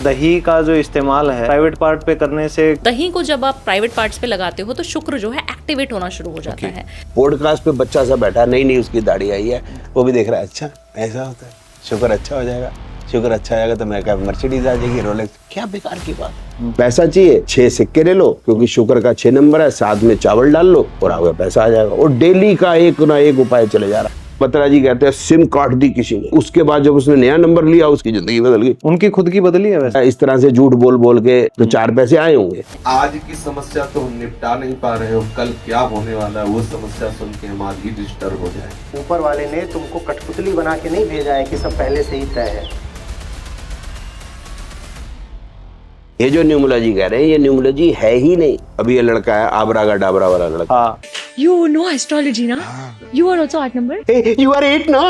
दही का जो इस्तेमाल है प्राइवेट पार्ट पे करने से, दही को जब आप प्राइवेट पार्ट्स पे लगाते हो तो शुक्र जो है एक्टिवेट होना शुरू हो जाता है। पॉडकास्ट पे बच्चा सा बैठा, नई नई उसकी दाढ़ी आई है, वो भी देख रहा है, अच्छा ऐसा होता है, शुक्र अच्छा हो जाएगा, शुक्र अच्छा आएगा तो मैं क्या मर्सिडीज आ जाएगी, रोलेक्स, क्या बेकार की बात। पैसा चाहिए 6 सिक्के ले लो क्योंकि शुक्र का 6 नंबर है, साथ में चावल डाल लो और आपका पैसा आ जाएगा। और डेली का एक ना एक उपाय चले जा रहा है। बत्रा जी कहते हैं सिम काट दी किसी ने, उसके बाद जब उसने नया नंबर लिया उसकी जिंदगी बदल गई। उनकी खुद की बदली है वैसे। इस तरह से झूठ बोल बोल के तो 4 पैसे आए होंगे। आज की समस्या तो हम निपटा नहीं पा रहे हो, कल क्या होने वाला है वो समस्या सुन के हम आज ही डिस्टर्ब हो जाए। ऊपर वाले ने तुमको कठपुतली बना के नहीं भेजा है कि सब पहले से ही तय है। ये जो न्यूमोलॉजी कह रहे हैं ये न्यूमोलॉजी है ही नहीं। अभी ये लड़का है आबरा का डाबरा वाला लड़का। हाँ। You know astrology ना? You are also 8 number? You are 8 ना?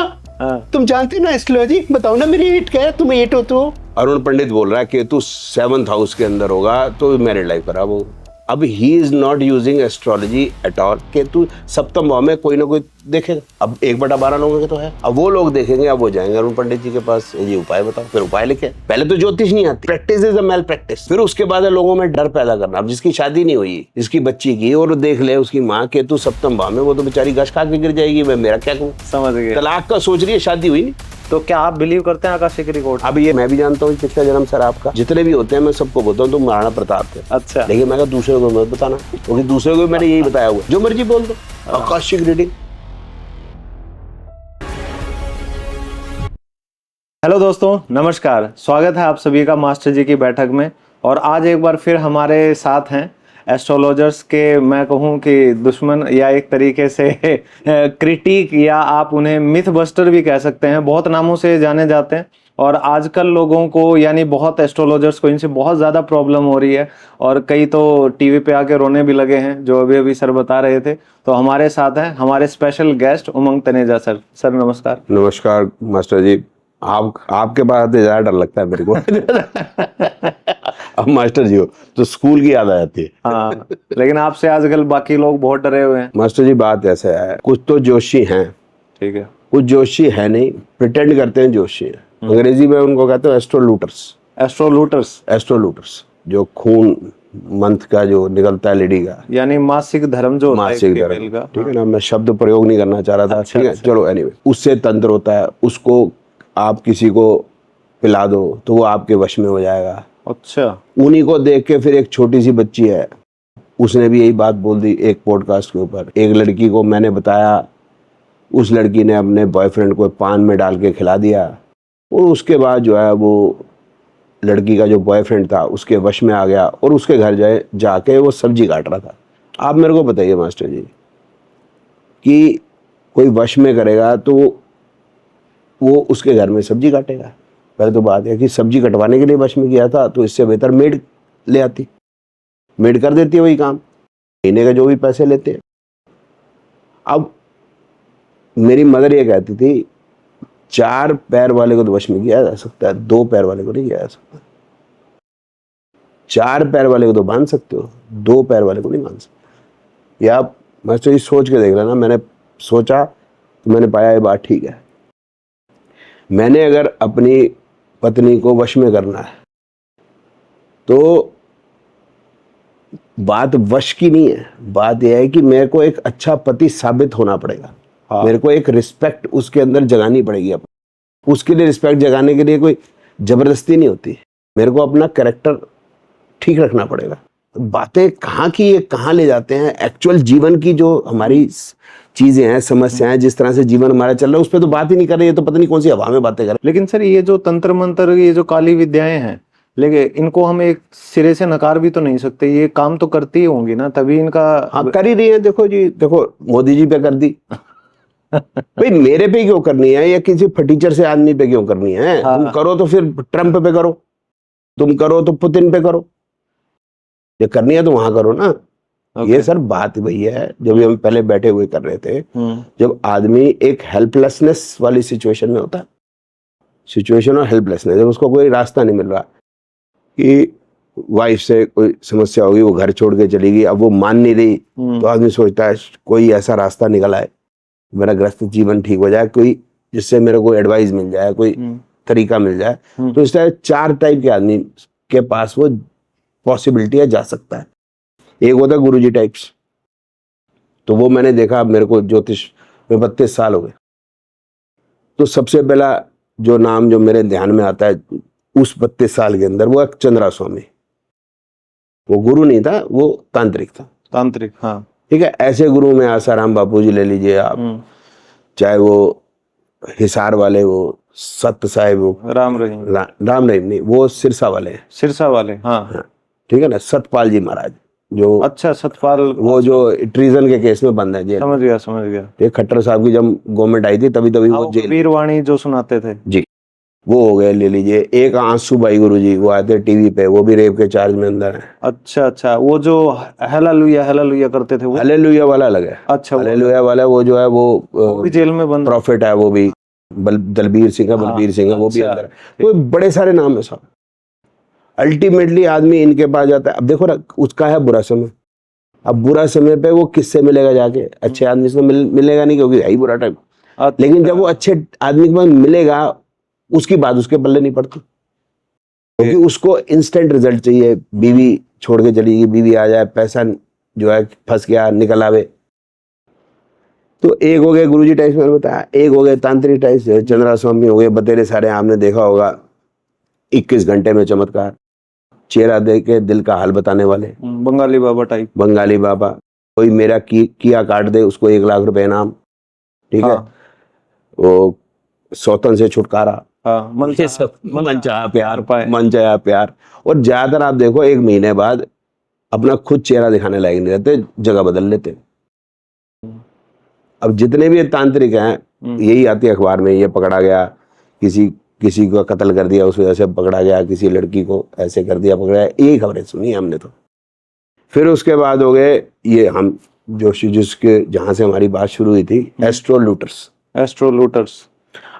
तुम जानते ना एस्ट्रोलॉजी? बताओ ना मेरी 8 क्या है, तुम 8 हो तो। अरुण पंडित बोल रहा है कि तू 7th हाउस के अंदर होगा तो मैरिड लाइफ खराब होगा। अब he is not using astrology at all कि तू सप्तम भाव में कोई ना कोई देखेगा। अब 1/12 लोगों के तो है, अब वो लोग देखेंगे, अब वो जाएंगे अरुण पंडित जी के पास, ये उपाय बताओ, फिर उपाय लिखे। पहले तो ज्योतिष नहीं आती, practice is a male practice. फिर उसके बाद लोगों में डर पैदा करना। अब जिसकी शादी नहीं हुई, जिसकी बच्ची की, और देख ले उसकी माँ के तू सप्तम भाव में, वो तो बेचारी गश खा के गिर जाएगी, मैं मेरा क्या कहूँ। समझ गए। तलाक का सोच रही है, शादी हुई नहीं। तो क्या आप बिलीव करते हैं आकाशिक रिकॉर्ड? अब ये मैं भी जानता हूँ पिछला जन्म सर आपका, जितने भी होते हैं मैं सबको बोलता हूँ तुम महाराणा प्रताप थे। अच्छा। लेकिन मैं दूसरे को मत बताना क्योंकि दूसरे को मैंने यही बताया हुआ, जो मर्जी बोल दो। Akashic reading. हेलो दोस्तों, नमस्कार। स्वागत है आप सभी का मास्टर जी की बैठक में। और आज एक बार फिर हमारे साथ हैं एस्ट्रोलॉजर्स के, मैं कहूँ कि दुश्मन, या एक तरीके से क्रिटिक, या आप उन्हें मिथ बस्टर भी कह सकते हैं। बहुत नामों से जाने जाते हैं और आजकल लोगों को, यानी बहुत एस्ट्रोलॉजर्स को इनसे बहुत ज़्यादा प्रॉब्लम हो रही है और कई तो टीवी पे आके रोने भी लगे हैं, जो अभी अभी सर बता रहे थे। तो हमारे साथ हैं हमारे स्पेशल गेस्ट उमंग तनेजा सर। सर नमस्कार। नमस्कार मास्टर जी। आपके बात से ज्यादा डर लगता है मेरे को। अब मास्टर जी हो तो स्कूल की याद आ जाती है। हाँ, लेकिन आपसे आजकल बाकी लोग बहुत डरे हुए हैं। मास्टर जी बात ऐसा है, कुछ तो जोशी हैं, ठीक है, कुछ जोशी है नहीं, प्रिटेंड करते हैं जोशी है। अंग्रेजी में उनको कहते हैं एस्ट्रोलूटर्स। एस्ट्रोलूटर्स। एस्ट्रोलूटर्स, जो खून मंथ का जो निकलता है लेडी का, यानी मासिक धर्म जो होता है मासिक फीमेल धर्म, का। ठीक है ना। मैं शब्द प्रयोग नहीं करना चाह रहा था, ठीक है, चलो एनीवे। उससे तंत्र होता है, उसको आप किसी को पिला दो तो वो आपके वश में हो जाएगा। अच्छा। उन्हीं को देख के फिर एक छोटी सी बच्ची है, उसने भी यही बात बोल दी एक पॉडकास्ट के ऊपर। एक लड़की को मैंने बताया, उस लड़की ने अपने बॉयफ्रेंड को पान में डाल के खिला दिया और उसके बाद जो है वो लड़की का जो बॉयफ्रेंड था उसके वश में आ गया और उसके घर जाके वो सब्जी काट रहा था। आप मेरे को बताइए मास्टर जी कि कोई वश में करेगा तो वो उसके घर में सब्जी काटेगा? पहले तो बात है कि सब्जी कटवाने के लिए वश में किया था तो इससे बेहतर मेड ले आती, मेड कर देती है वही काम, महीने का जो भी पैसे लेते हैं। अब मेरी मदर ये कहती थी 4 पैर वाले को तो वश में किया जा सकता है, 2 पैर वाले को नहीं किया जा सकता। 4 पैर वाले को तो बांध सकते हो, 2 पैर वाले को नहीं बांध सकते। या आप मास्टर जी सोच के देख लेना। मैंने सोचा तो मैंने पाया ये बात ठीक है। मैंने अगर अपनी पत्नी को वश में करना है तो बात वश की नहीं है, बात यह है कि मेरे को एक अच्छा पति साबित होना पड़ेगा। हाँ। मेरे को एक रिस्पेक्ट उसके अंदर जगानी पड़ेगी। उसके लिए रिस्पेक्ट जगाने के लिए कोई जबरदस्ती नहीं होती, मेरे को अपना कैरेक्टर ठीक रखना पड़ेगा। बातें कहाँ की ये कहाँ ले जाते हैं, एक्चुअल जीवन की जो हमारी चीजें हैं, समस्याएं, जिस तरह से जीवन हमारा चल रहा है उस पर तो बात ही नहीं कर रहे। ये तो पता नहीं कौन सी हवा में बातें कर रहे। लेकिन सर ये जो तंत्र मंत्र, ये जो काली विद्याएं हैं, लेकिन इनको हम एक सिरे से नकार भी तो नहीं सकते। ये काम तो करती ही होंगी ना, तभी इनका। हाँ कर ही रही है। देखो जी, देखो मोदी जी पे कर दी भाई, मेरे पे क्यों करनी है या किसी फटीचर से आदमी पे क्यों करनी है? हाँ। तुम करो तो फिर ट्रम्प पे करो, तुम करो तो पुतिन पे करो, ये करनी है तो वहां करो ना। ये सर बात वही है जब हम पहले बैठे हुए कर रहे थे, जब आदमी एक हेल्पलेसनेस वाली सिचुएशन में होता है, सिचुएशन और हेल्पलेसनेस, जब उसको कोई रास्ता नहीं मिल रहा कि वाइफ से कोई समस्या होगी, वो घर छोड़ के चली गई, अब वो मान नहीं रही, तो आदमी सोचता है कोई ऐसा रास्ता निकल आए, मेरा ग्रस्त जीवन ठीक हो जाए, कोई जिससे मेरे को एडवाइस मिल जाए, कोई तरीका मिल जाए तो इस तरह 4 टाइप के आदमी के पास वो पॉसिबिलिटी है जा सकता है। एक होता है गुरुजी टाइप्स, तो वो मैंने देखा, अब मेरे को ज्योतिष में 32 साल हो गए, तो सबसे पहला जो नाम जो मेरे ध्यान में आता है उस 32 साल के अंदर, वो है चंद्रा स्वामी। वो गुरु नहीं था, वो तांत्रिक था। तांत्रिक, हाँ। ठीक है, ऐसे गुरु में आसाराम बापू जी ले लीजिए आप, चाहे वो हिसार वाले, वो सत्य साहिब, वो राम रहीम, राम रहीम नहीं, वो सिरसा वाले हैं। सिरसा वाले, हाँ। हाँ, ठीक है ना, सतपाल जी महाराज जो, अच्छा, सतपाल, वो जो ट्रीजन के केस में बंद है जेल। समझ गया, समझ गया। ये खट्टर साहब की जब गवर्नमेंट आई थी तभी हाँ, वो जेल, वीरवाणी जो सुनाते थे जी, वो हो गए। ले लीजिए एक आंसू भाई गुरु जी, वो आते टीवी पे, वो भी रेप के चार्ज में अंदर है। अच्छा अच्छा, वो जो हेलालुया करते थे वो, हालेलुया वाला अलग है। अच्छा, हालेलुया वाला वो जो है वो भी जेल में बंद, प्रॉफिट है, वो भी दलबीर सिंह का, बलबीर सिंह का, वो भी अच्छा, अंदर है। तो बड़े सारे नाम है साहब। अल्टीमेटली आदमी इनके पास जाता है। अब देखो ना, उसका है बुरा समय, अब बुरा समय पे वो किससे मिलेगा जाके? अच्छे आदमी से तो मिलेगा नहीं, क्योंकि है ही बुरा टाइम। लेकिन जब वो अच्छे आदमी के पास मिलेगा, उसकी बात उसके पल्ले नहीं पड़ती, क्योंकि उसको इंस्टेंट रिजल्ट चाहिए। बीवी छोड़ के चली गई, बीवी आ जाए, पैसा जो है फंस गया, निकल आवे। तो एक हो गए गुरुजी टाइप्स, मैंने बताया। एक हो गए तांत्रिक टाइप्स, चंद्रा स्वामी हो गए, बतेरे सारे आपने देखा होगा। 21 घंटे में चमत्कार, चेहरा देख के दिल का हाल बताने वाले, बंगाली बाबा टाइप। बंगाली बाबा। कोई मेरा किया काट दे, उसको 1 लाख रुपए इनाम। ठीक है, वो सौतन से छुटकारा, ये सब मन चाहा प्यार, मन चाहा प्यार। और ज्यादातर आप देखो 1 महीने बाद अपना खुद चेहरा दिखाने लायक नहीं रहते, जगह बदल लेते। अब जितने भी तांत्रिक हैं, यही आती है अखबार में, ये पकड़ा गया, किसी को कत्ल कर दिया उस वजह से पकड़ा गया, किसी लड़की को ऐसे कर दिया पकड़ा गया, यही खबरें सुनी हमने। तो फिर उसके बाद हो गए ये हम जो जिसके जहां से हमारी बात शुरू हुई थी, एस्ट्रोलूटर्स।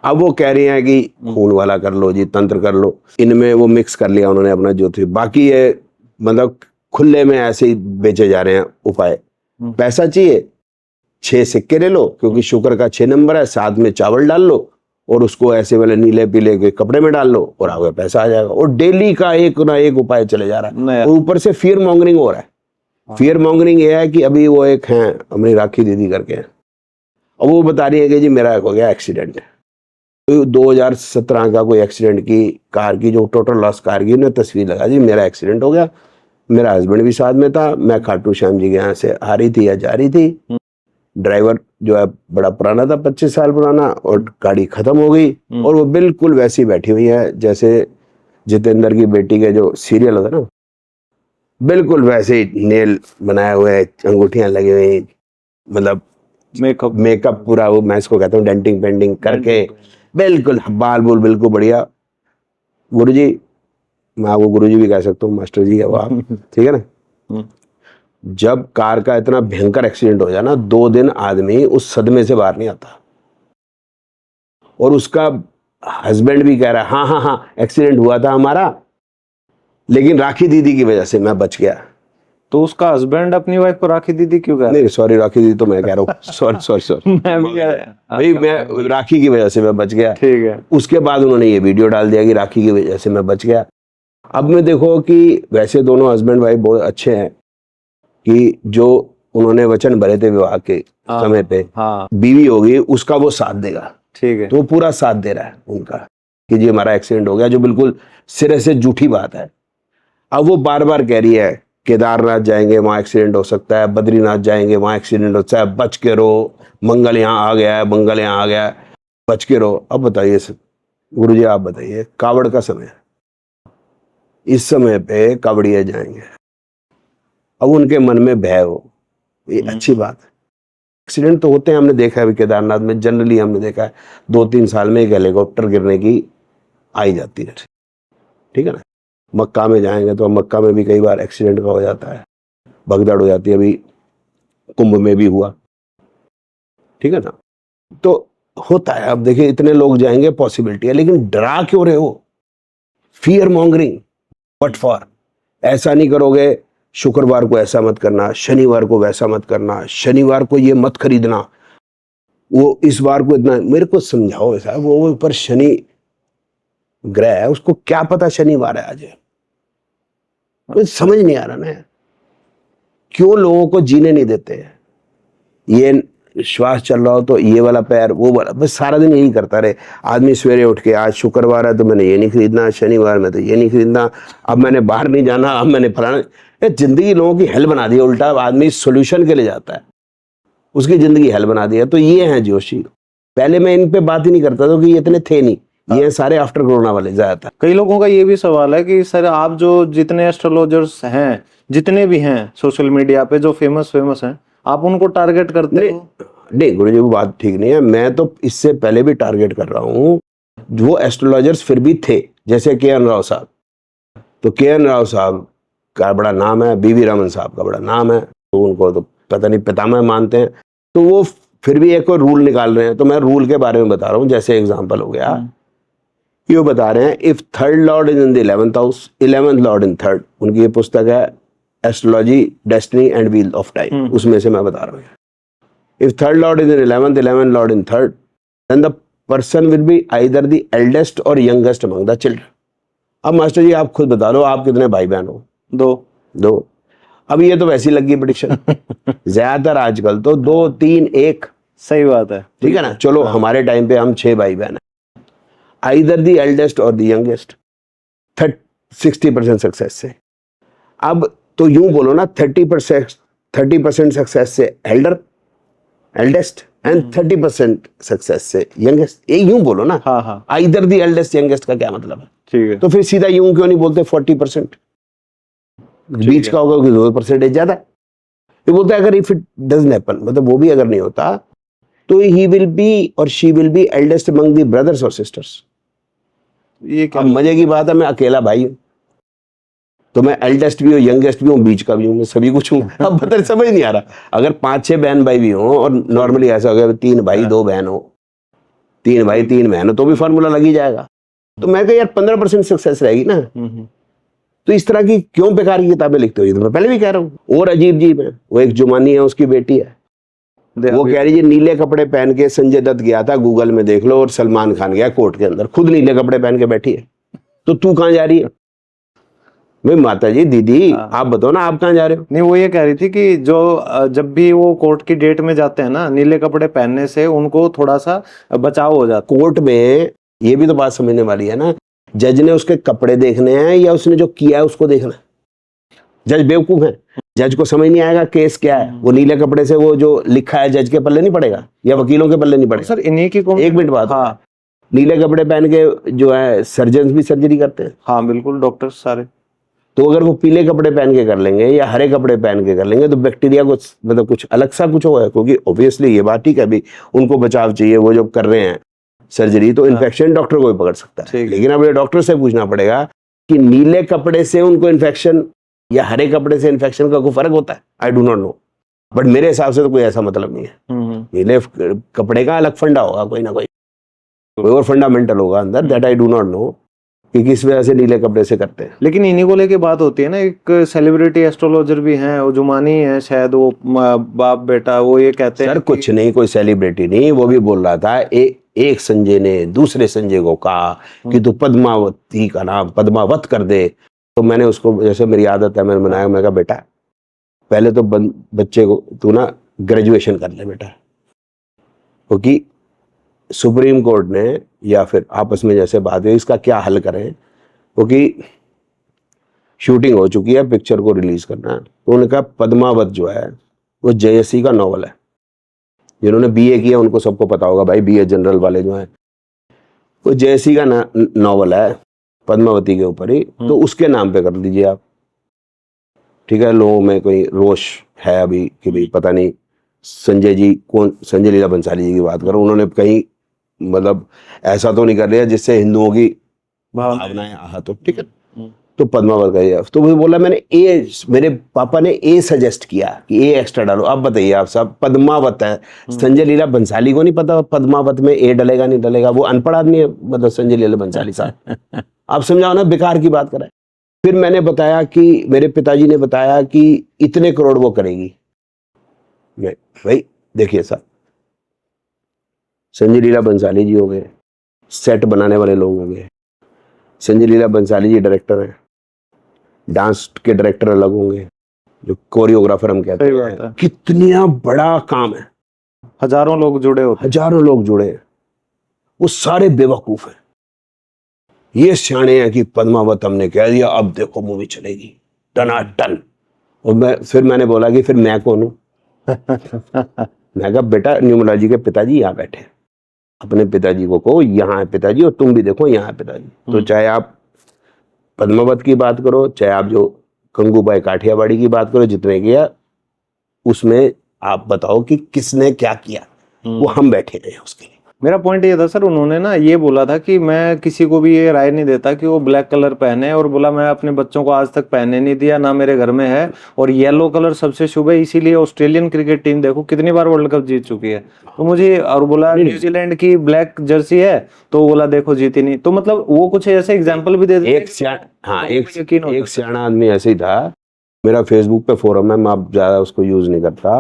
अब वो कह रही हैं कि खून वाला कर लो जी, तंत्र कर लो। इनमें वो मिक्स कर लिया उन्होंने अपना जो थी। बाकी ये मतलब खुले में ऐसे ही बेचे जा रहे हैं उपाय। पैसा चाहिए, 6 सिक्के ले लो, क्योंकि शुक्र का 6 नंबर है, साथ में चावल डाल लो और उसको ऐसे वाले नीले पीले के कपड़े में डाल लो और आगे पैसा आ जाएगा। और डेली का एक ना एक उपाय चले जा रहा है। और ऊपर से फियर मॉन्गरिंग हो रहा है। फियर मॉन्गरिंग ये है कि अभी वो एक हैं अपनी राखी दीदी करके हैं, और वो बता रही है कि जी मेरा हो गया एक्सीडेंट। 2017 का कोई एक्सीडेंट की कार की, जो टोटल लॉस कार की, उन्हें तस्वीर लगा दी, मेरा एक्सीडेंट हो गया, मेरा हस्बैंड भी साथ में था, मैं खाटू श्याम जी के यहाँ से आ रही थी या जा रही थी। ड्राइवर जो है बड़ा पुराना था, 25 साल पुराना, और गाड़ी खत्म हो गई। और वो बिल्कुल वैसी बैठी हुई है जैसे जितेंद्र की बेटी के जो सीरियल होता ना, बिल्कुल वैसे ही नेल बनाए हुए, अंगूठियां लगी हुई, मतलब मेकअप पूरा, वो मैं इसको कहता हूँ डेंटिंग पेंटिंग करके, बिल्कुल बाल बुल बिल्कुल बढ़िया। गुरुजी, मैं आपको गुरुजी भी कह सकता हूँ, मास्टर जी है वो आप, ठीक है ना। जब कार का इतना भयंकर एक्सीडेंट हो जाए ना, 2 दिन आदमी उस सदमे से बाहर नहीं आता। और उसका हस्बैंड भी कह रहा है हाँ हाँ हाँ एक्सीडेंट हुआ था हमारा, लेकिन राखी दीदी की वजह से मैं बच गया। तो उसका हस्बैंड अपनी वाइफ को राखी दीदी क्यों कह रहा है? नहीं सॉरी, राखी दीदी तो मैं कह रहा हूँ, सॉरी मैं भी भाई, मैं राखी की वजह से मैं बच गया। ठीक है। उसके बाद उन्होंने ये वीडियो डाल दिया कि राखी की वजह से मैं बच गया। अब मैं देखो कि वैसे दोनों हस्बैंड वाइफ बहुत अच्छे हैं, कि जो उन्होंने वचन भरे थे विवाह के समय पे, बीवी होगी उसका वो साथ देगा। ठीक है, तो वो पूरा साथ दे रहा है उनका कि जी हमारा एक्सीडेंट हो गया, जो बिल्कुल सिरे से झूठी बात है। अब वो बार बार कह रही है केदारनाथ जाएंगे वहां एक्सीडेंट हो सकता है, बद्रीनाथ जाएंगे वहां एक्सीडेंट हो सकता है, बच के रहो, मंगल यहाँ आ गया है, मंगल यहाँ आ गया है, बच के रहो। अब बताइए गुरुजी, आप बताइए, कावड़ का समय है, इस समय पे कावड़िए जाएंगे, अब उनके मन में भय हो, ये अच्छी बात है। एक्सीडेंट तो होते हैं, हमने देखा है अभी केदारनाथ में, जनरली हमने देखा है 2-3 साल में एक हेलीकॉप्टर गिरने की आई जाती है, ठीक है ना। मक्का में जाएंगे तो मक्का में भी कई बार एक्सीडेंट का हो जाता है, भगदड़ हो जाती है, अभी कुंभ में भी हुआ, ठीक है ना। तो होता है, अब देखिए इतने लोग जाएंगे, पॉसिबिलिटी है, लेकिन डरा क्यों रहे हो? Fear mongering, what for? ऐसा नहीं करोगे, शुक्रवार को ऐसा मत करना, शनिवार को वैसा मत करना, शनिवार को ये मत खरीदना, वो इस बार को इतना, मेरे को समझाओ ऐसा। वो पर शनि ग्रह है, उसको क्या पता शनिवार है आज है। मुझे समझ नहीं आ रहा ना क्यों लोगों को जीने नहीं देते हैं। ये श्वास चल रहा हो तो ये वाला पैर वो वाला, बस सारा दिन यही करता रहे आदमी। सवेरे उठ के आज शुक्रवार है तो मैंने ये नहीं खरीदना, शनिवार में तो ये नहीं खरीदना, अब मैंने बाहर नहीं जाना, अब मैंने फलाना। ये जिंदगी लोगों की हेल बना दी है। उल्टा आदमी सोल्यूशन के लिए जाता है, उसकी जिंदगी हेल बना दी है। तो ये हैं जोशी। पहले मैं इन पे बात ही नहीं करता था कि ये इतने थे नहीं, ये सारे आफ्टर कोरोना वाले ज्यादातर। कई लोगों का ये भी सवाल है कि सर आप जो जितने एस्ट्रोलॉजर्स हैं, जितने भी हैं सोशल मीडिया पे जो फेमस हैं, आप उनको टारगेट करते हो? नहीं गुरु जी, वो बात ठीक नहीं है। मैं तो इससे पहले भी टारगेट कर रहा हूँ। वो एस्ट्रोलॉजर्स फिर भी थे, जैसे के.एन. राव साहब। तो के.एन. राव साहब का बड़ा नाम है, बी.वी. रमन साहब का बड़ा नाम है, तो उनको तो पता नहीं पितामह मानते हैं। तो वो फिर भी एक रूल निकाल रहे हैं। तो मैं रूल के बारे में बता रहा हूँ। जैसे एग्जाम्पल हो गया, ये बता रहे हैं if third lord is in the 11th house, 11th lord in third. उनकी ये पुस्तक है astrology destiny and wheel of time, उसमें से मैं बता रहा हूँ। If third lord is in 11th lord in third, then the person will be either the eldest और यंगेस्ट अमंग द चिल्ड्रन। अब मास्टर जी आप खुद बता दो, आप कितने भाई बहन हो? दो। अब ये तो वैसी लगी प्रेडिक्शन ज्यादातर आजकल तो 2, 3, 1। सही बात है, ठीक है ना। चलो हमारे टाइम पे हम 6 भाई बहन हैं, आइदर द एल्डेस्ट और द यंगेस्ट। 60% सक्सेस से। अब तो यूं बोलो ना, 30% सक्सेस से एल्डेस्ट एंड 30% सक्सेस से यंगेस्ट। ये यूं बोलो ना। हाँ। आइदर द एल्डेस्ट यंगेस्ट का क्या मतलब है? ठीक है। तो फिर सीधा यूं क्यों नहीं बोलते 40%? बीच का होगा कि 2% ज्यादा है। ये बोलते हैं अगर इफ इट डजंट हैपन, मतलब वो भी अगर नहीं होता, तो ही विल बी और she will be eldest among the brothers और सिस्टर्स। ये क्या अब मजे की बात है, मैं अकेला भाई हूं, तो मैं एल्डेस्ट भी हूँ, यंगेस्ट भी हूँ, बीच का भी हूँ, मैं सभी कुछ हूँ। अब पता समझ नहीं आ रहा। अगर 5-6 बहन भाई भी हो, और नॉर्मली ऐसा हो गया 3 भाई 2 बहन हो, 3 भाई 3 बहन हो, तो भी फार्मूला लग ही जाएगा। तो मैं कह यार 15% सक्सेस रहेगी ना। तो इस तरह की क्यों बेकार की किताबें लिखते हो? ये तो मैं पहले भी कह रहा हूँ। और अजीब है, वो एक जुमानी है, उसकी बेटी है, वो कह रही है नीले कपड़े पहन के संजय दत्त गया था, गूगल में देख लो, और सलमान खान गया कोर्ट के अंदर, खुद नीले कपड़े पहन के बैठी है। तो तू कहाँ जा रही है? भाई माता जी, दीदी आप बताओ ना, आप कहाँ जा रहे हो? नहीं, वो ये कह रही थी कि जो जब भी वो कोर्ट की डेट में जाते हैं ना, नीले कपड़े पहनने से उनको थोड़ा सा बचाव हो जाता कोर्ट में ये भी तो बात समझने वाली है ना। जज ने उसके कपड़े देखने हैं या उसने जो किया है उसको देखना है? जज बेवकूफ है, जज को समझ नहीं आएगा केस क्या है। वो नीले कपड़े से वो जो लिखा है जज के पल्ले नहीं पड़ेगा, या वकीलों के पल्ले नहीं पड़ेगा? सर इन्हीं की एक मिनट बात। हाँ, नीले कपड़े पहन के जो है सर्जन भी सर्जरी करते हैं। हाँ बिल्कुल, डॉक्टर सारे। तो अगर वो पीले कपड़े पहन के कर लेंगे या हरे कपड़े पहन के कर लेंगे, तो बैक्टीरिया को मतलब कुछ अलग सा कुछ होगा, क्योंकि ऑब्वियसली ये बात ठीक है, अभी उनको बचाव चाहिए, वो जो कर रहे हैं सर्जरी, तो इन्फेक्शन डॉक्टर को भी पकड़ सकता है। लेकिन अब ये डॉक्टर से पूछना पड़ेगा कि नीले कपड़े से उनको इन्फेक्शन या हरे कपड़े से इन्फेक्शन का कोई फर्क होता है? I do not know, but मेरे हिसाब से तो कोई ऐसा मतलब नहीं है। नीले कपड़े का अलग फंडा होगा, कोई ना कोई और फंडामेंटल होगा अंदर, that I do not know कि किस वजह से नीले कपड़े से करते हैं। लेकिन इन्हीं को लेके बात होती है ना, एक सेलिब्रिटी एस्ट्रोलॉजर भी हैं, वो जुमानी है शायद, वो बाप बेटा, वो ये कहते हैं सर कुछ नहीं, कोई सेलिब्रिटी नहीं, वो भी बोल रहा था एक संजय ने दूसरे संजय को कहा कि तू पद्मावती का नाम पद्मावत कर दे। तो मैंने उसको, जैसे मेरी आदत है, मैंने बनाया, मैं कहा बेटा पहले तो बच्चे को तू ना ग्रेजुएशन कर ले बेटा, क्योंकि सुप्रीम कोर्ट ने या फिर आपस में जैसे बात हुई, इसका क्या हल करें, क्योंकि शूटिंग हो चुकी है, पिक्चर को रिलीज करना है। तो उन्होंने कहा पद्मावत जो है वो जयसी का नॉवल है। जिन्होंने बीए किया उनको सबको पता होगा भाई, बीए जनरल वाले जो हैं, वो जयसी का नॉवल है पद्मावती के ऊपर ही, तो उसके नाम पे कर दीजिए आप। ठीक है, लोगों में कोई रोष है अभी कि भाई पता नहीं संजय जी कौन, संजय लीला बंसाली जी की बात करो, उन्होंने कहीं मतलब ऐसा तो नहीं कर लिया जिससे हिंदुओं की भावनाएं आहत हो। ठीक है, तो पद्मावत का, तो वो बोला मैंने मेरे पापा ने सजेस्ट किया कि एक्स्ट्रा डालो। अब बताइए आप साहब, पद्मावत है, संजय लीला बंसाली को नहीं पता पद्मावत में डलेगा नहीं डलेगा? वो अनपढ़ आदमी है, मतलब संजय लीला बंसाली साहब। आप समझाओ ना, बेकार की बात कराए। फिर मैंने बताया कि मेरे पिताजी ने बताया कि इतने करोड़ वो करेगी। मैं भाई देखिए साहब, संजय लीला बंसाली जी हो गए, सेट बनाने वाले लोग हो गए, संजय लीला बंसाली जी डायरेक्टर हैं, डांस के डायरेक्टर अलग होंगे, जो कोरियोग्राफर हम कहते सही बात है। हैं। कितना बड़ा काम है, हजारों लोग जुड़े होते हजारों लोग जुड़े हैं, वो सारे बेवकूफ हैं। ये सियाणे हैं कि पद्मावत हमने कह दिया, अब देखो मूवी चलेगी टनाटन। और मैंने बोला कि फिर मैं कौन हूं? मैं कहा बेटा न्यूमोलॉजी के पिताजी यहाँ बैठे हैं, अपने पिताजी को कहो यहाँ है पिताजी, और तुम भी देखो यहाँ है पिताजी। तो चाहे आप पद्मावत की बात करो, चाहे आप जो गंगूबाई काठियावाड़ी की बात करो, जितने किया उसमें आप बताओ कि किसने क्या किया, वो हम बैठे हैं उसके लिए। मेरा पॉइंट ये था सर, उन्होंने ना ये बोला था कि मैं किसी को भी ये राय नहीं देता कि वो ब्लैक कलर पहने, और बोला मैं अपने बच्चों को आज तक पहनने नहीं दिया, ना मेरे घर में है, और येलो कलर सबसे शुभ है, इसीलिए ऑस्ट्रेलियन क्रिकेट टीम देखो कितनी बार वर्ल्ड कप जीत चुकी है। तो मुझे, और बोला न्यूजीलैंड की ब्लैक जर्सी है, तो बोला देखो जीती नहीं। तो मतलब वो कुछ ऐसे एग्जाम्पल भी दे देते एक सियाना आदमी ऐसे ही था, मेरा फेसबुक पे फोरम है, मैं अब ज्यादा उसको यूज नहीं करता,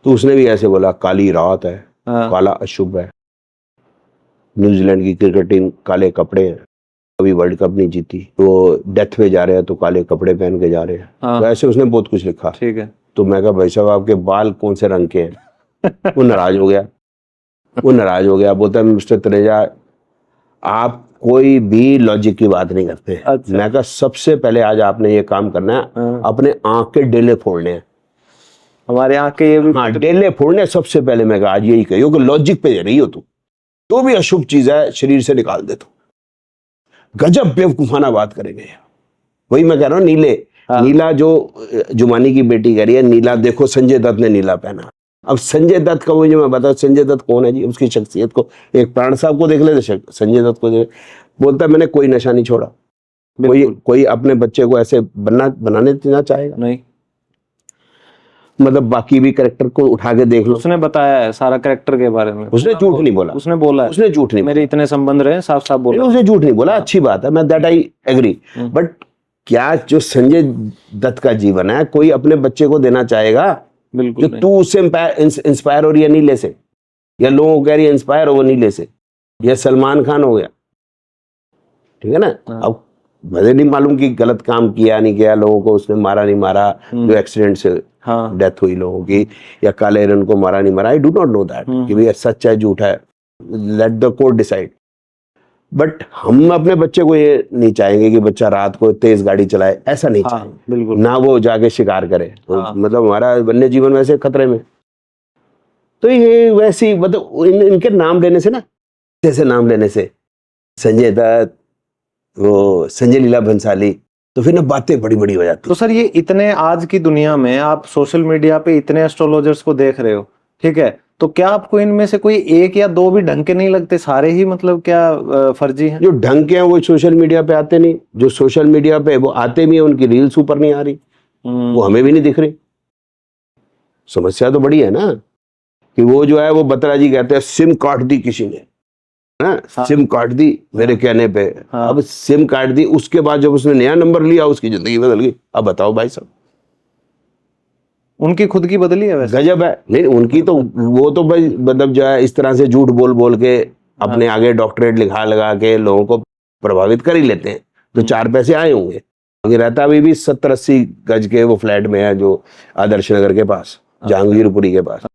तो उसने भी ऐसे बोला काली रात है, काला अशुभ है, न्यूजीलैंड की क्रिकेट टीम काले कपड़े हैं, अभी वर्ल्ड कप नहीं जीती, तो डेथ पे जा रहे हैं तो काले कपड़े पहन के जा रहे हैं। तो ऐसे उसने बहुत कुछ लिखा। ठीक है। तो मैं कहा भाई साहब आपके बाल कौन से रंग के हैं? वो नाराज हो गया, बोलता है मिस्टर तनेजा आप कोई भी लॉजिक की बात नहीं करते। अच्छा। मैं कहा सबसे पहले आज आपने ये काम करना है, अपने आंख के डेले फोड़ने हैं। हमारे आंख के ये भी, हाँ डेले फोड़ने सबसे पहले। मैं कहा आज यही कहियो कि लॉजिक पे रही हो तुम, तो भी अशुभ चीज है शरीर से निकाल दे। तो गजब बेवकूफाना बात करेंगे। वही मैं कह रहा हूँ, नीला जो जुमानी की बेटी कह रही है, नीला देखो संजय दत्त ने नीला पहना। अब संजय दत्त का वो जो मैं बता, संजय दत्त कौन है जी? उसकी शख्सियत को एक प्राण साहब को देख लेते, संजय दत्त को बोलता है मैंने कोई नशा नहीं छोड़ा। कोई अपने बच्चे को ऐसे बनाने देना चाहेगा? नहीं। मतलब बाकी भी कैरेक्टर को उठा के देख लो, उसने बताया है सारा कैरेक्टर के बारे में, उसने झूठ नहीं बोला, उसने बोला है, उसने झूठ नहीं मेरे इतने संबंध रहे, साफ साफ बोला, उसने झूठ नहीं बोला। अच्छी बात है, मैं दैट आई एग्री। बट क्या जो संजय दत्त का जीवन है कोई अपने बच्चे को देना चाहेगा? बिल्कुल जो तू उससे इंस्पायर हो रही है नीले से, या लोगों को कह रही है इंस्पायर हो वो नीले से, या सलमान खान हो गया, ठीक है ना। अब मुझे नहीं मालूम कि गलत काम किया नहीं किया, लोगों को उसने मारा नहीं मारा, जो एक्सीडेंट से डेथ हुई लोगों की, या काले हिरन को मारा नहीं मारा, I do not know that कि भैया सच है झूठ है, let the court decide. But हम अपने बच्चे को ये नहीं चाहेंगे कि बच्चा रात को तेज गाड़ी चलाए, ऐसा नहीं चाहेंगे, बिल्कुल ना वो जाके शिकार करे। तो मतलब हमारा वन्य जीवन वैसे खतरे में। तो ये वैसी मतलब इनके नाम लेने से ना, जैसे नाम लेने से संजय दत्त, वो संजय लीला भंसाली, तो फिर ना बातें बड़ी बड़ी हो जाती। तो सर ये इतने आज की दुनिया में आप सोशल मीडिया पे इतने एस्ट्रोलॉजर्स को देख रहे हो, ठीक है, तो क्या आपको इनमें से कोई एक या दो भी ढंग के नहीं लगते? सारे ही मतलब क्या फर्जी हैं? जो ढंग के हैं वो सोशल मीडिया पे आते नहीं, जो सोशल मीडिया पे वो आते भी हैं उनकी रील्स ऊपर नहीं आ रही, वो हमें भी नहीं दिख रही। समस्या तो बड़ी है ना, कि वो जो है वो बत्रा जी कहते हैं सिम काट दी किसी ने, सिम काट दी मेरे कहने पे। अब सिम काट दी, उसके बाद जब उसने नया नंबर लिया उसकी जिंदगी बदल गई। अब बताओ भाई साहब, उनकी खुद की बदली है वैसे? गजब है। नहीं उनकी तो वो तो भाई मतलब जो है इस तरह से झूठ बोल बोल के अपने आगे डॉक्टरेट लिखा लगा के लोगों को प्रभावित कर ही लेते हैं, तो चार पैसे आए होंगे। अभी रहता अभी भी 70-80 गज के वो फ्लैट में है, जो आदर्श नगर के पास, जहांगीरपुरी के पास।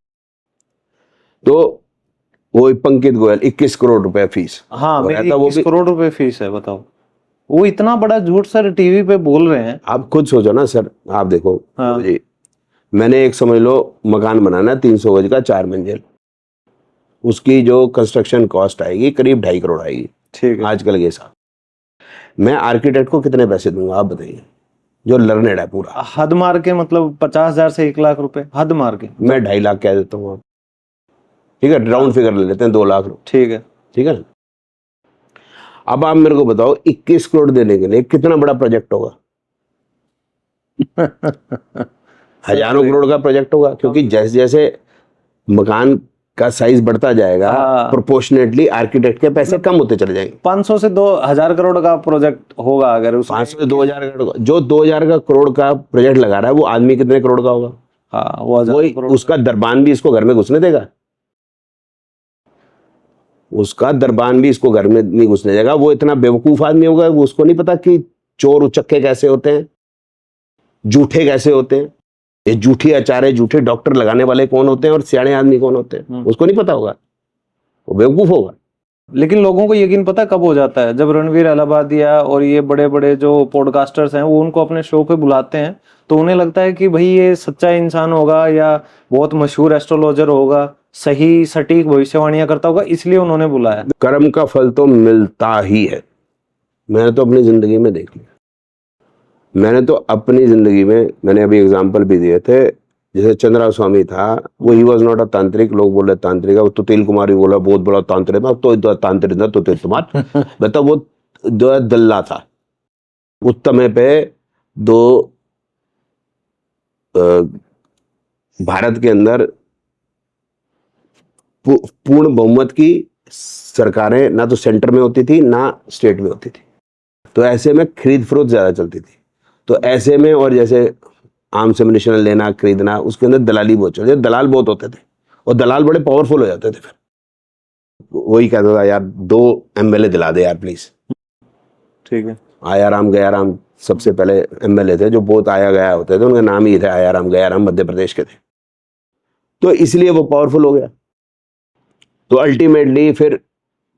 तो वो पंकित गोयल 21 करोड़ रुपए फीस। हाँ, मेरी 21 करोड़ रुपए फीस है, बताओ। वो इतना बड़ा झूठ सर टीवी पे बोल रहे हैं। आप खुद सोचो ना सर, आप देखो जी, मैंने एक समझ लो मकान बनाना 300 गज का 4 मंजिल, उसकी जो कंस्ट्रक्शन कॉस्ट आएगी करीब 2.5 करोड़ आएगी, ठीक है, आजकल के साथ। मैं आर्किटेक्ट को कितने पैसे दूंगा आप बताइए, जो लर्नेड है पूरा? हद मार के मतलब 50,000 से 1 लाख रुपए, हद मार के। मैं 2.5 लाख कह देता हूँ, आप ठीक है, राउंड फिगर ले लेते हैं, 2 लाख। ठीक है, ठीक है ना। अब आप मेरे को बताओ 21 करोड़ देने के लिए कितना बड़ा प्रोजेक्ट होगा? हजारों करोड़ का प्रोजेक्ट होगा, क्योंकि जैसे जैसे मकान का साइज बढ़ता जाएगा प्रोपोर्शनेटली आर्किटेक्ट के पैसे कम होते चले जाएंगे। 500 से 2000 करोड़ का प्रोजेक्ट होगा अगर उस 500 से 2000 करोड़, जो 2000 का करोड़ का प्रोजेक्ट लगा रहा है वो आदमी कितने करोड़ का होगा? वो उसका दरबान भी इसको घर में घुसने देगा? उसका दरबान भी इसको घर में नहीं घुसने देगा। वो इतना बेवकूफ आदमी होगा, वो उसको नहीं पता कि चोर उचक्के कैसे होते हैं, झूठे कैसे होते हैं, ये झूठी आचार्य झूठे डॉक्टर लगाने वाले कौन होते हैं और सियाने आदमी कौन होते हैं, उसको नहीं पता होगा, वो बेवकूफ होगा। लेकिन लोगों को यकीन पता कब हो जाता है, जब रणवीर अलाहाबादिया और ये बड़े बड़े जो पॉडकास्टर्स हैं वो उनको अपने शो पे बुलाते हैं, तो उन्हें लगता है कि भाई ये सच्चा इंसान होगा या बहुत मशहूर एस्ट्रोलॉजर होगा, सही सटीक भविष्यवाणियां करता होगा, इसलिए उन्होंने बुलाया। कर्म का फल तो मिलता ही है। मैंने तो अपनी जिंदगी में देख लिया, मैंने तो अपनी जिंदगी में, मैंने अभी एग्जाम्पल भी दिए थे, जैसे चंद्रा स्वामी था, वो ही वॉज नॉट अ तांत्रिक, लोग बोल रहे तांत्रिक, वो तुतिल कुमार भी बोला बहुत बड़ा तांत्रिक था, तो तांत्रिक था तुतिल कुमार बता, वो जो दल्ला था। उस समय पे दो भारत के अंदर पूर्ण बहुमत की सरकारें ना तो सेंटर में होती थी ना स्टेट में होती थी, तो ऐसे में खरीद फरोख्त ज्यादा चलती थी। तो ऐसे में, और जैसे आम से मिनिशनल लेना खरीदना, उसके अंदर दलाली बहुत चलती थी, दलाल बहुत होते थे और दलाल बड़े पावरफुल हो जाते थे। फिर वही कहता था, यार 2 MLA दिला दे यार प्लीज। ठीक है। आयाराम गयाराम सबसे पहले MLA थे जो बहुत आया गया होते थे, उनका नाम ही था आयाराम गयाराम, मध्य प्रदेश के थे, तो इसलिए वो पावरफुल हो गया। तो अल्टीमेटली फिर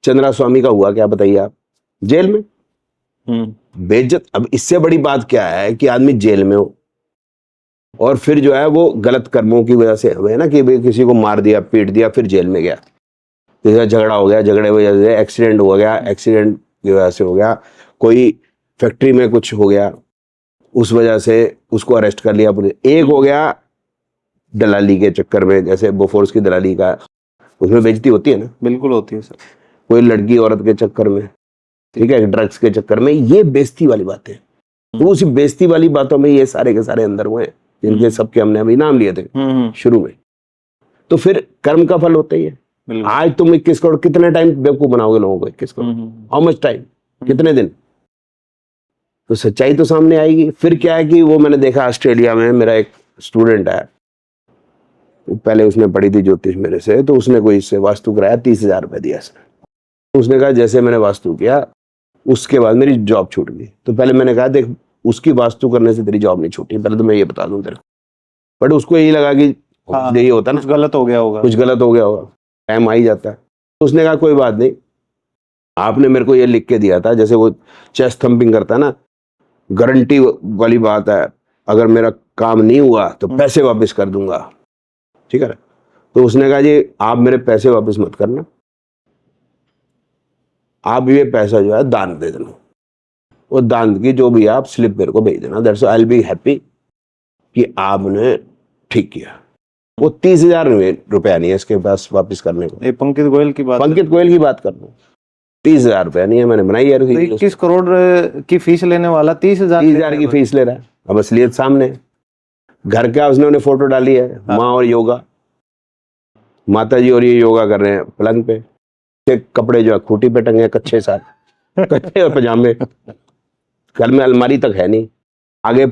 चंद्रा स्वामी का हुआ क्या बताइए आप, जेल में बेइज्जत। अब इससे बड़ी बात क्या है कि आदमी जेल में हो और फिर जो है वो गलत कर्मों की वजह से है ना, कि भाई किसी को मार दिया पीट दिया फिर जेल में गया, जैसे झगड़ा हो गया, झगड़े की वजह से एक्सीडेंट हो गया, एक्सीडेंट की वजह से हो गया, कोई फैक्ट्री में कुछ हो गया उस वजह से उसको अरेस्ट कर लिया पुलिस। एक हो गया दलाली के चक्कर में, जैसे बोफोर्स की दलाली का, उसमें बेइज्जती होती है ना, बिल्कुल होती है सर। कोई लड़की औरत के चक्कर में, ठीक है, ड्रग्स के चक्कर में, ये बेइज्जती वाली बातें। तो उसी बेइज्जती वाली बातों में ये सारे के सारे अंदर हुए हैं, जिनके सबके हमने अभी नाम लिए थे शुरू में। तो फिर कर्म का फल होता ही है। आज तुम 21 करोड़ कितने टाइम बेवकूफ बनाओगे लोगों को, 21 करोड़ हाउ मच टाइम, कितने दिन, तो सच्चाई तो सामने आएगी। फिर क्या है कि वो मैंने देखा ऑस्ट्रेलिया में, मेरा एक स्टूडेंट है, पहले उसने पढ़ी थी ज्योतिष मेरे से, तो उसने कोई इससे वास्तु कराया, 30,000 रुपए दिया सर। उसने कहा जैसे मैंने वास्तु किया उसके बाद मेरी जॉब छूट गई। तो पहले मैंने कहा देख, उसकी वास्तु करने से तेरी जॉब नहीं छूटी, पहले तो मैं ये बता दूं तेरे को। बट उसको यही लगा कि यही होता ना, कुछ गलत हो गया होगा, कुछ गलत हो गया होगा, टाइम आ ही जाता है। तो उसने कहा कोई बात नहीं, आपने मेरे को ये लिख के दिया था, जैसे वो चेस्ट थंपिंग करता है ना, गारंटी वाली बात है, अगर मेरा काम नहीं हुआ तो पैसे वापस कर दूंगा, ठीक है। तो उसने कहा जी आप मेरे पैसे वापस मत करना, आप ये पैसा जो है दान दे देना, और दान की जो भी आप स्लिप मेरे को भेज देना, that's I will be happy कि आपने ठीक किया। वो 30,000 रुपया नहीं है इसके पास वापस करने को। ये पंकज गोयल की बात, पंकज गोयल की बात कर रहा हूँ, 30,000 रुपया नहीं है, मैंने बनाई यार। 21 करोड़ की फीस लेने वाला 30,000 की फीस ले रहा है। अब असलियत सामने है। घर का उसने उन्हें फोटो डाली है, माँ और योगा, माता जी और ये योगा कर रहे हैं पलंग पे, कपड़े जो है खूटी पे टंगे, कच्चे साथ कच्चे और पजामे, घर में अलमारी तक है नहीं, आगे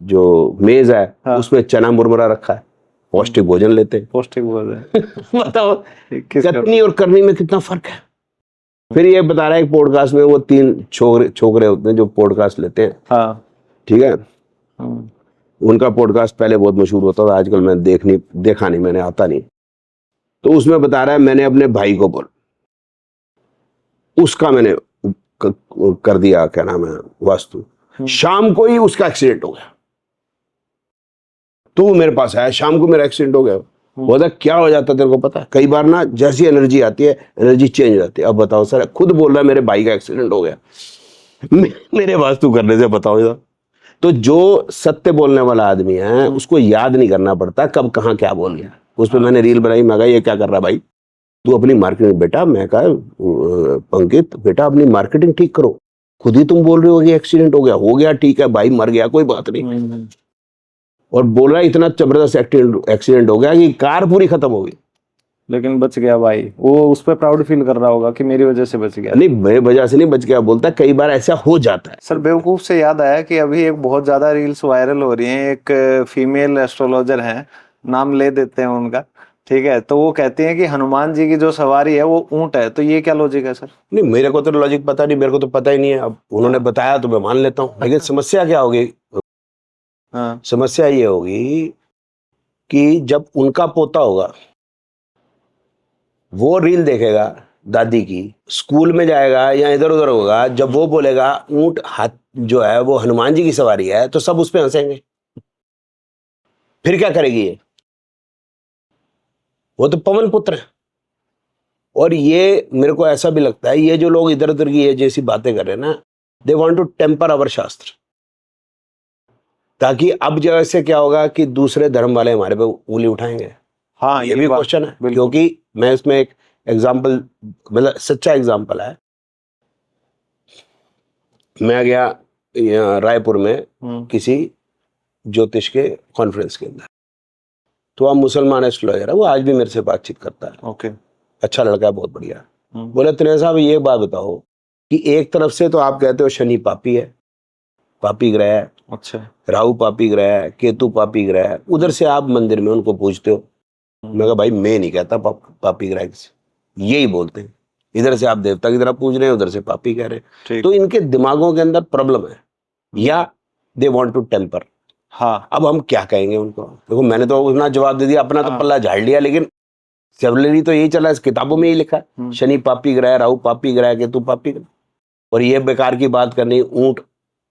जो मेज है उसमें चना मुरमुरा रखा है, पौष्टिक भोजन लेते हैं। पौष्टिक भोजन बताओ कथनी और करनी में कितना फर्क है। फिर ये बता रहा है एक पॉडकास्ट में, वो 3 छोकरे होते हैं जो पॉडकास्ट लेते हैं, हाँ ठीक है, उनका पॉडकास्ट पहले बहुत मशहूर होता था, आजकल मैं देखा नहीं, मैंने आता नहीं। तो उसमें बता रहा है मैंने अपने भाई को बोल, उसका मैंने कर दिया क्या नाम है वास्तु, शाम को ही उसका एक्सीडेंट हो गया, तू मेरे पास आया शाम को मेरा एक्सीडेंट हो गया। बोला क्या हो जाता तेरे को पता है? कई बार ना जैसी एनर्जी आती है एनर्जी चेंज हो जाती है। अब बताओ सर, खुद बोल रहा है मेरे भाई का एक्सीडेंट हो गया मेरे वास्तु करने से, बताओ इधर। तो जो सत्य बोलने वाला आदमी है उसको याद नहीं करना पड़ता कब कहाँ क्या बोल गया। उस पर मैंने रील बनाई, मैं कहा ये क्या कर रहा भाई, तू अपनी मार्केटिंग, बेटा मैं कहा पंकित बेटा अपनी मार्केटिंग ठीक करो, खुद ही तुम बोल रहे हो कि एक्सीडेंट हो गया ठीक है भाई, मर गया कोई बात नहीं, और बोल रहा है इतना जबरदस्त एक्सीडेंट हो गया कि कार पूरी खत्म हो गई, लेकिन बच गया भाई। वो उस पर प्राउड फील कर रहा होगा कि मेरी वजह से बच गया। नहीं मेरी वजह से नहीं बच गया, बोलता है कई बार ऐसा हो जाता है। सर बेवकूफ से याद आया कि अभी एक बहुत ज्यादा रील्स वायरल हो रही हैं, एक फीमेल एस्ट्रोलॉजर हैं, नाम ले देते हैं उनका, ठीक है, तो वो कहते हैं कि हनुमान जी की जो सवारी है वो ऊंट है, तो ये क्या लॉजिक है सर? नहीं, मेरे को तो लॉजिक पता नहीं, मेरे को तो पता ही नहीं है। अब उन्होंने बताया तो मैं मान लेता हूँ, लेकिन समस्या क्या होगी? हाँ, समस्या ये होगी कि जब उनका पोता होगा, वो रील देखेगा दादी की, स्कूल में जाएगा या इधर उधर होगा, जब वो बोलेगा ऊंट हाथ जो है वो हनुमान जी की सवारी है, तो सब उस पे हंसेंगे। फिर क्या करेगी ये? वो तो पवन पुत्र है। और ये मेरे को ऐसा भी लगता है, ये जो लोग इधर उधर की ये जैसी बातें कर रहे हैं ना, दे वांट टू टेम्पर अवर शास्त्र, ताकि अब जैसे क्या होगा कि दूसरे धर्म वाले हमारे पे उंगली उठाएंगे। हाँ, ये भी बात क्वेश्चन है, बिल्कुल। क्योंकि मैं इसमें एक एग्जाम्पल, मतलब सच्चा एग्जाम्पल है। मैं गया यहाँ रायपुर में किसी ज्योतिष के कॉन्फ्रेंस के अंदर, तो वहाँ मुसलमान एस्ट्रोलॉजर है, वो आज भी मेरे से बातचीत करता है। ओके। अच्छा लड़का है, बहुत बढ़िया। बोले त्रिनेत्र साहब ये बात बताओ कि एक तरफ से तो आप कहते हो शनि पापी है, पापी ग्रह है, अच्छा। राहु पापी ग्रह है, केतु पापी ग्रह है, उधर से आप मंदिर में उनको पूछते हो। मैं कहा भाई मैं नहीं कहता पापी ग्रह किसी, यही बोलते हैं। इधर से आप देवता की तरह पूछ रहे हैं, उधर से पापी कह रहे हैं, ठीक। तो इनके दिमागों के अंदर प्रॉब्लम है, या दे वांट टू टेम्पर। हाँ, अब हम क्या कहेंगे उनको? देखो मैंने तो अपना जवाब दे दिया, अपना तो पल्ला झाड़ लिया, लेकिन सेवलरी तो यही चला है, इस किताबों में यही लिखा है, शनि पापी ग्रह, राहु पापी ग्रह, केतु पापी ग्रह, और ये बेकार की बात करनी ऊंट।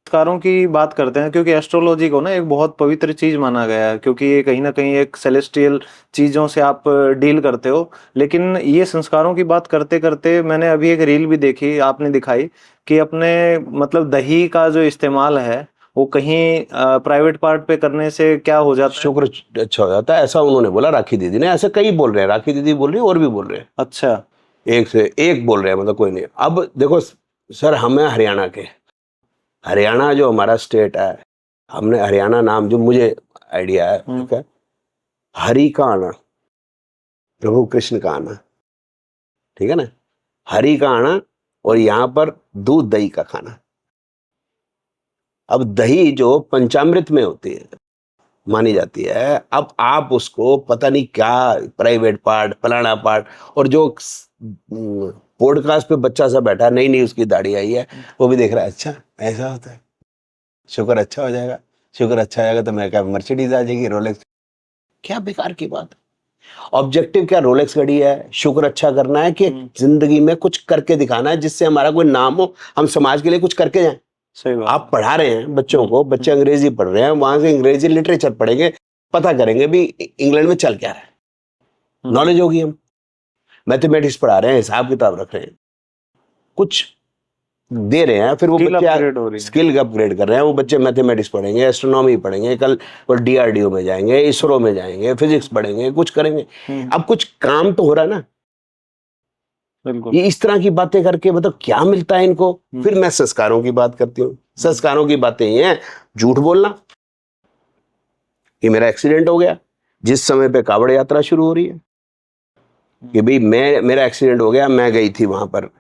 संस्कारों की बात करते हैं, क्योंकि एस्ट्रोलॉजी को ना एक बहुत पवित्र चीज माना गया है, क्योंकि ये कहीं ना कहीं एक सेलेस्टियल चीजों से आप डील करते हो। लेकिन ये संस्कारों की बात करते करते मैंने अभी एक रील भी देखी, आपने दिखाई कि अपने मतलब दही का जो इस्तेमाल है वो कहीं प्राइवेट पार्ट पे करने से क्या हो जाता है? शुक्र अच्छा हो जाता है, ऐसा उन्होंने बोला राखी दीदी ने। ऐसे कई बोल रहे हैं, राखी दीदी बोल रही है और भी बोल रहे हैं, अच्छा। एक से एक बोल रहे हैं, मतलब कोई नहीं। अब देखो सर, हमें हरियाणा के, हरियाणा जो हमारा स्टेट है, हमने हरियाणा नाम जो मुझे आइडिया है, ठीक है, हरि का आना, प्रभु कृष्ण का आना, ठीक है ना, हरि का आना, और यहाँ पर दूध दही का खाना। अब दही जो पंचामृत में होती है, मानी जाती है, अब आप उसको पता नहीं क्या प्राइवेट पार्ट, फलाना पार्ट, और जो पॉडकास्ट पे बच्चा सा बैठा, नई नई उसकी दाढ़ी आई है, वो भी देख रहा है, अच्छा ऐसा होता है, शुक्र अच्छा हो जाएगा, शुक्र अच्छा हो जाएगा तो मेरे क्या मर्सिडीज आ जाएगी, रोलेक्स। क्या बेकार की बात है। ऑब्जेक्टिव क्या रोलेक्स घड़ी है, शुक्र अच्छा करना है, कि जिंदगी में कुछ करके दिखाना है जिससे हमारा कोई नाम हो, हम समाज के लिए कुछ करके जाएं। सही बात। आप पढ़ा रहे हैं बच्चों को, बच्चे अंग्रेजी पढ़ रहे हैं, वहां से अंग्रेजी लिटरेचर पढ़ेंगे, पता करेंगे भी इंग्लैंड में चल क्या रहा है, नॉलेज होगी। हम मैथमेटिक्स पढ़ा रहे हैं, हिसाब किताब रख रहे हैं, कुछ दे रहे हैं, फिर वो बच्चे स्किल अपग्रेड कर रहे हैं, वो बच्चे मैथमेटिक्स पढ़ेंगे, एस्ट्रोनॉमी पढ़ेंगे, कल वो DRDO में जाएंगे, इसरो में जाएंगे, फिजिक्स पढ़ेंगे, कुछ करेंगे। अब कुछ काम तो हो रहा है ना। बिल्कुल। ये इस तरह की बातें करके मतलब क्या मिलता है इनको? फिर मैं संस्कारों की बात करती हूँ। संस्कारों की बातें ये हैं, झूठ बोलना कि मेरा एक्सीडेंट हो गया, जिस समय पे कावड़ यात्रा शुरू हो रही है, कि भाई मेरा एक्सीडेंट हो गया, मैं गई थी वहां पर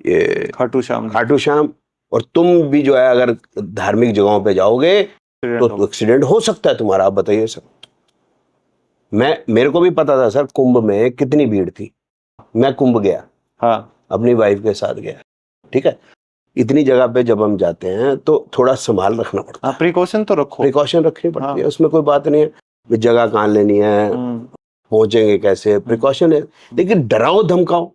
ये खाटू श्याम। खाटू श्याम, और तुम भी जो है अगर धार्मिक जगहों पे जाओगे तो एक्सीडेंट हो सकता है तुम्हारा। आप बताइए सर, मेरे को भी पता था सर, कुंभ में कितनी भीड़ थी, मैं कुंभ गया, हाँ, अपनी वाइफ के साथ गया, ठीक है। इतनी जगह पे जब हम जाते हैं तो थोड़ा संभाल रखना पड़ता है, प्रिकॉशन तो रखो, प्रिकॉशन रखनी पड़ती है, उसमें कोई बात नहीं है। जगह कहाँ लेनी है, पहुंचेंगे कैसे, प्रिकॉशन है, लेकिन डराओ धमकाओ,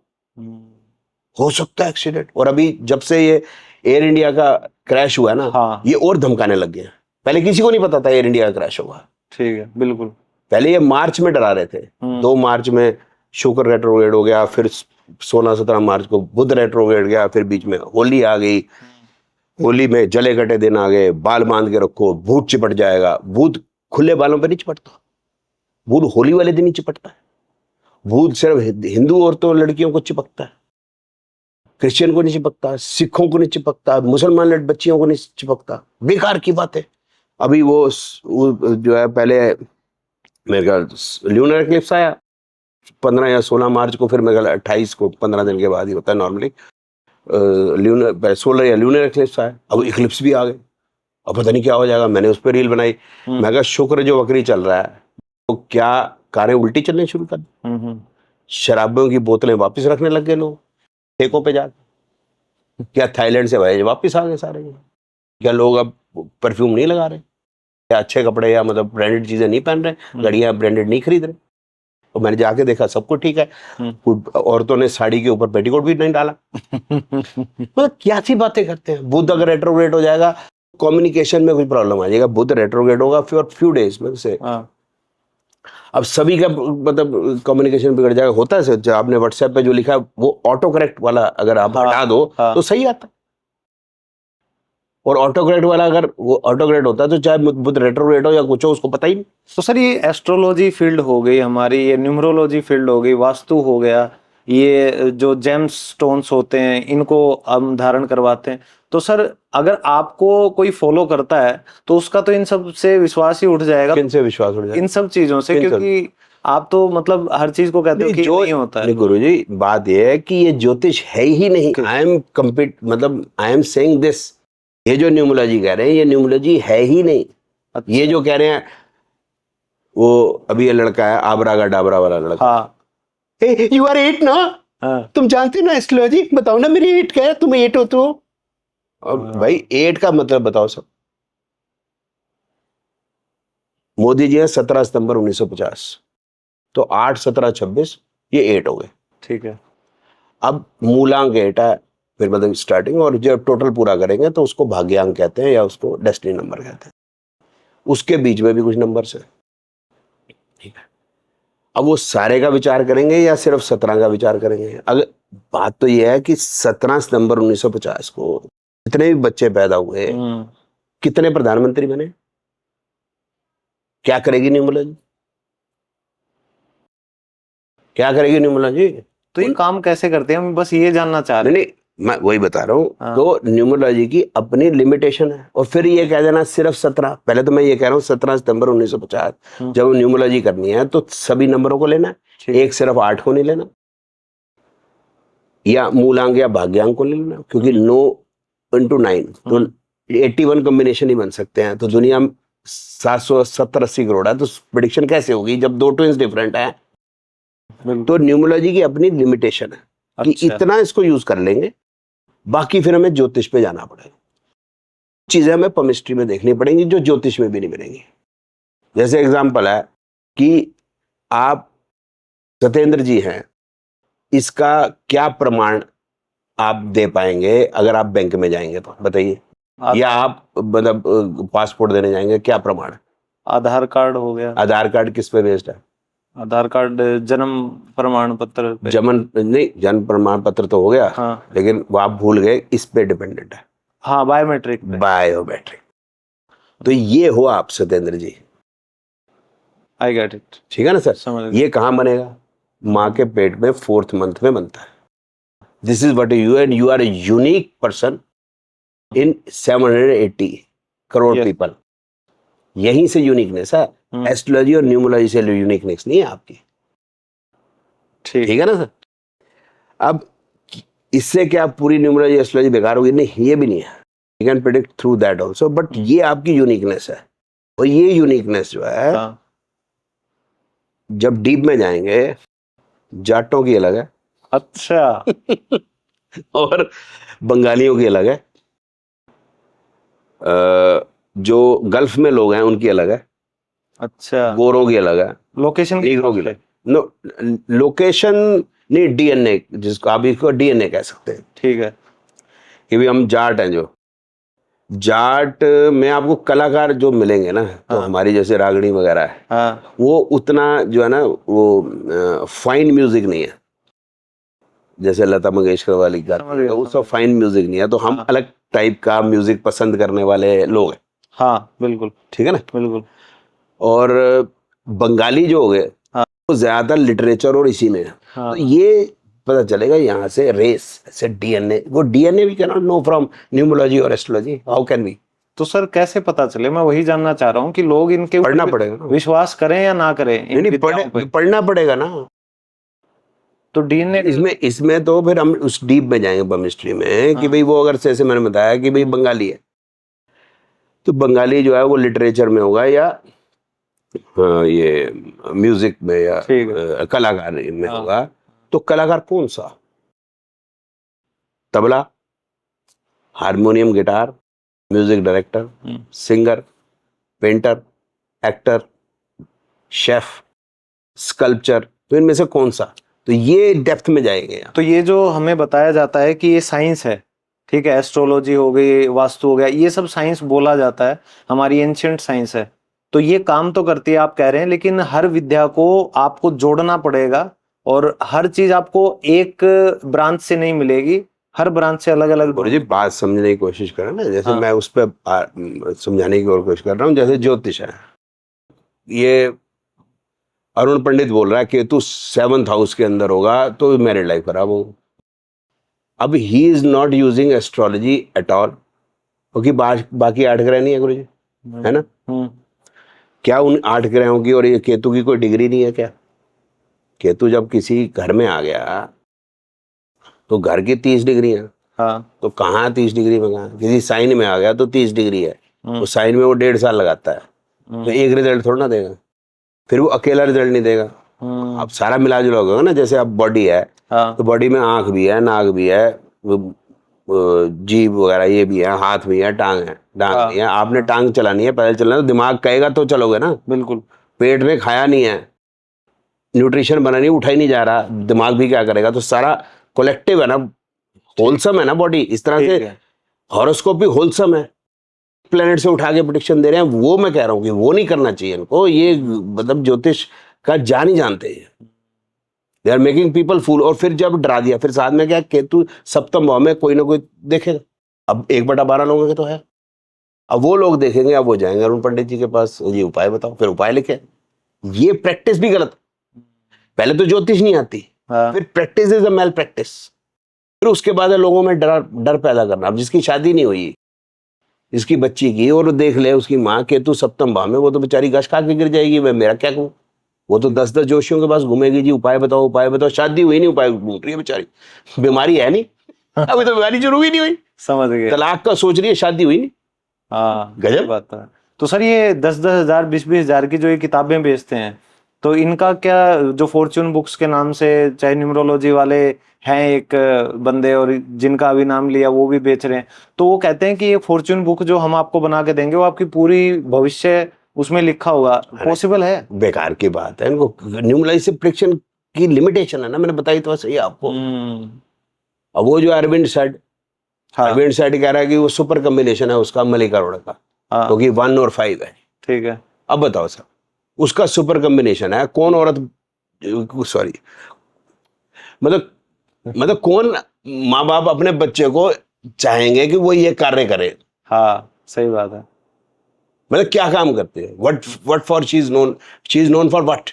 हो सकता है एक्सीडेंट। और अभी जब से ये एयर इंडिया का क्रैश हुआ है ना, हाँ, ये और धमकाने लग गए। पहले किसी को नहीं पता था एयर इंडिया का क्रैश होगा, ठीक है, बिल्कुल। पहले ये मार्च में डरा रहे थे, 2 मार्च में शुक्र रेट्रोग्रेड हो गया, फिर 16-17 मार्च को बुध रेट्रोग्रेड गया, फिर बीच में होली आ गई, होली में जले कटे दिन आ गए, बाल बांध के रखो, भूत चिपट जाएगा। भूत खुले बालों पर नहीं चिपटता, भूत होली वाले दिन ही चिपटता है। भूत सिर्फ हिंदू औरतों लड़कियों को चिपकता है, क्रिश्चियन को नहीं चिपकता, सिखों को नहीं चिपकता, मुसलमान लड़ बच्चियों को नहीं चिपकता। बेकार की बात है। अभी वो जो है, पहले मेरे ख्याल ल्यूनर एक्लिप्स आया 15 या 16 मार्च को, फिर मेरे ख्याल 28 को, 15 दिन के बाद ही होता है नॉर्मली, ल्यूनर 16 या ल्यूनर एक्लिप्स आया। अब इक्लिप्स भी आ गए, अब पता नहीं क्या हो जाएगा। मैंने उस पर रील बनाई, मैं कहा शुक्र जो वक्री चल रहा है, तो क्या कारें उल्टी चलने शुरू कर दी, हम्म। शराबों की बोतलें वापस रखने लग गए लोग ठेकों पे जाकर। क्या थाईलैंड से भाई वापस आ गए सारे? क्या लोग अब परफ्यूम नहीं लगा रहे? क्या अच्छे कपड़े या मतलब ब्रांडेड चीजें नहीं पहन रहे? घड़ियां ब्रांडेड नहीं खरीद रहे? और मैंने जाके देखा सब कुछ ठीक है। औरतों ने साड़ी के ऊपर पेटीकोट भी नहीं डाला। मतलब क्या सी बातें करते हैं। बुध अगर रेट्रोग्रेड हो जाएगा, कम्युनिकेशन में कोई प्रॉब्लम आ जाएगा। बुध रेट्रोग्रेड होगा फिर फ्यू डेज में से अब सभी का मतलब कम्युनिकेशन बिगड़ जाएगा। होता है सर, जो आपने व्हाट्सएप पे जो लिखा है वो ऑटो करेक्ट वाला अगर आप हटा दो तो सही आता है। और ऑटो करेक्ट वाला अगर वो ऑटो करेक्ट होता है तो चाहे बुध रेट्रोग्रेड हो या कुछ हो उसको पता ही नहीं। तो सर ये एस्ट्रोलॉजी फील्ड हो गई हमारी, ये न्यूमरोलॉजी फील्ड हो गई, वास्तु हो गया, ये जो जेम स्टोन्स होते हैं इनको हम धारण करवाते हैं। तो सर अगर आपको कोई फॉलो करता है तो उसका तो इन सब से विश्वास ही उठ जाएगा। किन से विश्वास उठ जाएगा? इन सब चीजों से, क्योंकि आप तो मतलब हर चीज को कहते हो कि जो नहीं होता है। गुरु जी बात यह है कि ये ज्योतिष है ही नहीं। आई एम सेइंग दिस, ये जो न्यूमरोलॉजी कह रहे हैं ये न्यूमरोलॉजी है ही नहीं। अच्छा। ये जो कह रहे हैं वो अभी ये लड़का है आबरा का डाबरा वाला लड़का। हाँ यू आर 8 ना? हाँ। तुम जानते हो ना एस्ट्रोलॉजी? बताओ ना मेरी 8 क्या है, तुम 8 हो तो। और भाई 8 का मतलब बताओ सब। मोदी जी है 17 सितंबर 1950, तो 8 17 26 ये 8 हो गए। ठीक है। अब मूलांक 8 है, फिर मतलब स्टार्टिंग, और जब टोटल पूरा करेंगे तो उसको भाग्यांक कहते हैं या उसको डेस्टिनी नंबर कहते हैं। उसके बीच में भी कुछ नंबर्स है, ठीक है। अब वो सारे का विचार करेंगे या सिर्फ 17 का विचार करेंगे? अगर बात तो यह है कि 17 सितंबर 1950 को जितने भी बच्चे पैदा हुए, कितने प्रधानमंत्री बने? क्या करेगी न्यूमरोलॉजी? क्या करेगी न्यूमरोलॉजी? तो ये काम कैसे करते हैं, हम बस ये जानना चाह रहे हैं। नहीं, मैं वही बता रहा हूँ। तो न्यूमरोलॉजी की अपनी लिमिटेशन है। और फिर ये कह देना सिर्फ 17, पहले तो मैं ये कह रहा हूँ 17 सितंबर 1950 जब न्यूमरोलॉजी करनी है तो सभी नंबरों को लेना है, एक सिर्फ 8 को नहीं लेना, या मूलांक या भाग्यांक को ले लेना, क्योंकि 9 into 9 तो 81 कॉम्बिनेशन ही बन सकते हैं। तो दुनिया में 770-80 करोड़ है, तो प्रेडिक्शन कैसे होगी जब 2 ट्विंस डिफरेंट है? तो न्यूमरोलॉजी की अपनी लिमिटेशन है कि इतना इसको यूज कर लेंगे, बाकी फिर हमें ज्योतिष पे जाना पड़ेगा। चीजें हमें केमिस्ट्री में देखनी पड़ेंगी जो ज्योतिष में भी नहीं मिलेंगी। जैसे एग्जांपल है कि आप सत्येंद्र जी हैं, इसका क्या प्रमाण आप दे पाएंगे अगर आप बैंक में जाएंगे तो बताइए, या आप मतलब पासपोर्ट देने जाएंगे, क्या प्रमाण? आधार कार्ड हो गया। आधार कार्ड किस पे बेस्ड है? आधार कार्ड जन्म प्रमाण पत्र पे। जन्म प्रमाण पत्र तो हो गया, हाँ। लेकिन वो आप भूल गए, इस पे डिपेंडेंट है। हाँ, बायोमेट्रिक पे। बायोमेट्रिक। तो ये हो आप सत्येंद्र जी, आई गेट इट। ठीक है ना सर? समझ गया। ये कहाँ बनेगा? माँ के पेट में 4th मंथ में बनता है। This is what you, and you are a unique person in 780 crore people. यहीं से यूनिकनेस है। एस्ट्रोलॉजी और न्यूमरोलॉजी से यूनिकनेस नहीं है आपकी, ठीक है ना सर? अब इससे क्या पूरी न्यूमरोलॉजी एस्ट्रोलॉजी बेकार होगी? नहीं, ये भी नहीं है। You can predict through that also, but ये आपकी यूनिकनेस है। और ये यूनिकनेस जो है, जब डीप में जाएंगे, जाटों की अलग है, अच्छा। और बंगालियों की अलग है, जो गल्फ में लोग हैं उनकी अलग है, अच्छा। गोरों की अलग है, लोकेशन नीग्रो की अलग। नो, लोकेशन नहीं, डीएनए, जिसको आप इसको डीएनए कह सकते हैं, ठीक है। कि भी हम जाट हैं, जो जाट में आपको कलाकार जो मिलेंगे ना, तो हमारी जैसे रागड़ी वगैरह है, हाँ। वो उतना जो है ना वो फाइन म्यूजिक नहीं है, जैसे लता मंगेशकर वाली गाती है, वो सब फाइन म्यूजिक नहीं है। तो हम अलग टाइप का म्यूजिक पसंद करने वाले लोग हैं। हाँ बिल्कुल, ठीक है ना? बिल्कुल। और बंगाली जो हो गए, वो ज्यादातर लिटरेचर और इसी में है। तो ये पता चलेगा यहाँ से रेस से डीएनए, वो DNA we can not know from numerology और एस्ट्रोलॉजी, हाउ कैन वी? तो सर कैसे पता चले? मैं वही जानना चाह रहा हूँ कि लोग इनके ऊपर पढ़ना पड़ेगा ना। विश्वास करें या ना करें। नहीं, पढ़ना पड़ेगा ना। तो डीएनए इसमें तो फिर हम उस डीप में जाएंगे केमिस्ट्री में कि भाई वो अगर जैसे मैंने बताया कि भाई बंगाली है, तो बंगाली जो है वो लिटरेचर में होगा या हाँ, ये म्यूजिक में या ठीक है। कलाकार में हाँ। होगा, तो कलाकार कौन सा? Tabla, harmonium, guitar, music director, singer, painter, actor, chef, sculpture, तो इनमें से कौन सा? तो ये डेप्थ में जाएंगे यहाँ। तो ये जो हमें बताया जाता है कि ये साइंस है, ठीक है, एस्ट्रोलॉजी हो गई, वास्तु हो गया, ये सब साइंस बोला जाता है, हमारी एंशियंट साइंस है। तो ये काम तो करती है आप कह रहे हैं, लेकिन हर विद्या को आपको जोड़ना पड़ेगा और हर चीज आपको एक ब्रांच से नहीं मिलेगी, हर ब्रांच से अलग अलग। गुरु जी बात समझने की कोशिश करें ना, जैसे हाँ। मैं उस पर समझाने की और कोशिश कर रहा हूँ। जैसे ज्योतिष है, ये अरुण पंडित बोल रहा है केतु 7th हाउस के अंदर होगा तो मैरिड लाइफ खराब होगी। अब he is not using astrology at all, क्योंकि बाकी 8 ग्रह नहीं है गुरु जी, है ना? क्या उन 8 ग्रहों की और ये केतु की कोई डिग्री नहीं है क्या? केतु जब किसी घर में आ गया तो घर की 30 डिग्री है। हाँ। तो कहाँ 30 डिग्री में? कहाँ किसी साइन में आ गया तो 30 डिग्री है। उस साइन में वो 1.5 साल लगाता है, तो एक रिजल्ट थोड़ा ना देगा, फिर वो अकेला रिजल्ट नहीं देगा। अब सारा मिला जुला होगा ना, जैसे अब बॉडी है, हाँ। तो बॉडी में आंख भी है, नाक भी है, जीभ वगैरह ये भी है, हाथ भी है, टांग भी है। आपने टांग चलानी है, पैदल चलना है, तो दिमाग कहेगा तो चलोगे ना। बिल्कुल। पेट में खाया नहीं है, न्यूट्रिशन बना नहीं, उठा ही नहीं जा रहा, दिमाग भी क्या करेगा? तो सारा कलेक्टिव है ना, होलसम है ना बॉडी। इस तरह से हॉरोस्कोप भी होलसम है, प्लेनेट से उठा के प्रेडिक्शन दे रहे हैं। वो मैं कह रहा हूँ कि वो नहीं करना चाहिए इनको, ये मतलब ज्योतिष का जान ही जानते हैं, दे आर मेकिंग पीपल फूल। और फिर जब डरा दिया, फिर साथ में क्या, केतु 7th भाव में कोई ना कोई देखेगा। अब 1/12 लोगों के तो है, अब वो लोग देखेंगे, अब वो जाएंगे अरुण पंडित जी के पास, ये उपाय बताओ, फिर उपाय लिखे। ये प्रैक्टिस भी गलत। पहले तो ज्योतिष नहीं आती, हाँ। फिर practice is a male practice, फिर उसके बाद है लोगों में डर पैदा करना। अब जिसकी शादी नहीं हुई, जिसकी बच्ची की, और देख ले उसकी माँ केतु 7th भाव में, वो तो बेचारी गश खा के गिर जाएगी। मैं मेरा क्या कहूँ, वो तो 10-10 जोशियों के पास घूमेगी जी, उपाय बताओ उपाय बताओ। शादी हुई नहीं, उपाय ढूंढ रही है बेचारी, बीमारी है नहीं, अभी तो बीमारी शुरू ही नहीं हुई, समझ गए। तलाक का सोच रही है, शादी हुई नहीं। हाँ, गजब बात है। तो सर ये 10-10 हजार 20-20 हजार की जो ये किताबें बेचते हैं, तो इनका क्या, जो फॉर्च्यून बुक्स के नाम से, चाहे न्यूमरोलॉजी वाले हैं एक बंदे, और जिनका अभी नाम लिया वो भी बेच रहे हैं, तो वो कहते हैं कि ये फॉर्च्यून बुक जो हम आपको बना के देंगे वो आपकी पूरी भविष्य उसमें लिखा होगा। पॉसिबल है? बेकार की बात है। इनको न्यूमराइज प्रेडिक्शन की लिमिटेशन है ना, मैंने बताई तो सही आपको। अब वो जो अरविंद सेड, हाँ। अरविंद सेड कह रहा है कि वो सुपर कॉम्बिनेशन है उसका मलिका अरोड़ा का, हाँ। क्योंकि 1 और 5 है। ठीक है। अब बताओ सर, उसका सुपर कॉम्बिनेशन है, कौन औरत, सॉरी, मतलब कौन माँ बाप अपने बच्चे को चाहेंगे कि वो ये कार्य करे? हाँ, सही बात है। मतलब क्या काम करते हैं? What for she is known for what?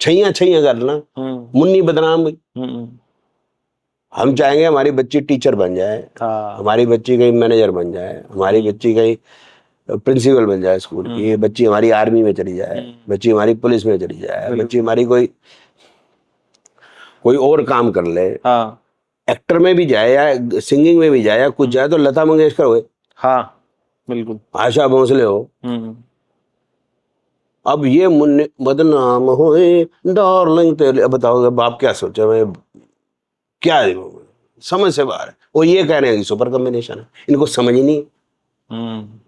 छैया करना, मुन्नी बदनाम हुई। हम चाहेंगे हमारी बच्ची टीचर बन जाए, हाँ। हमारी बच्ची कहीं मैनेजर बन जाए, हमारी बच्ची कहीं प्रिंसिपल बन जाए स्कूल की, बच्ची हमारी आर्मी में चली जाए, बच्ची हमारी पुलिस में चली जाए, बच्ची हमारी कोई और काम कर ले, हाँ। एक्टर में भी जाए या सिंगिंग में भी जाए या कुछ जाए, तो लता मंगेशकर हो, हाँ, बिल्कुल। आशा भोसले हो। अब ये मुन्ने बदनाम होए डार्लिंग तेरे, अब बताओगे बाप क्या सोचे, मैं क्या समझ से बाहर है। वो ये कह रहे हैं कि सुपर कॉम्बिनेशन है, इनको समझ ही नहीं।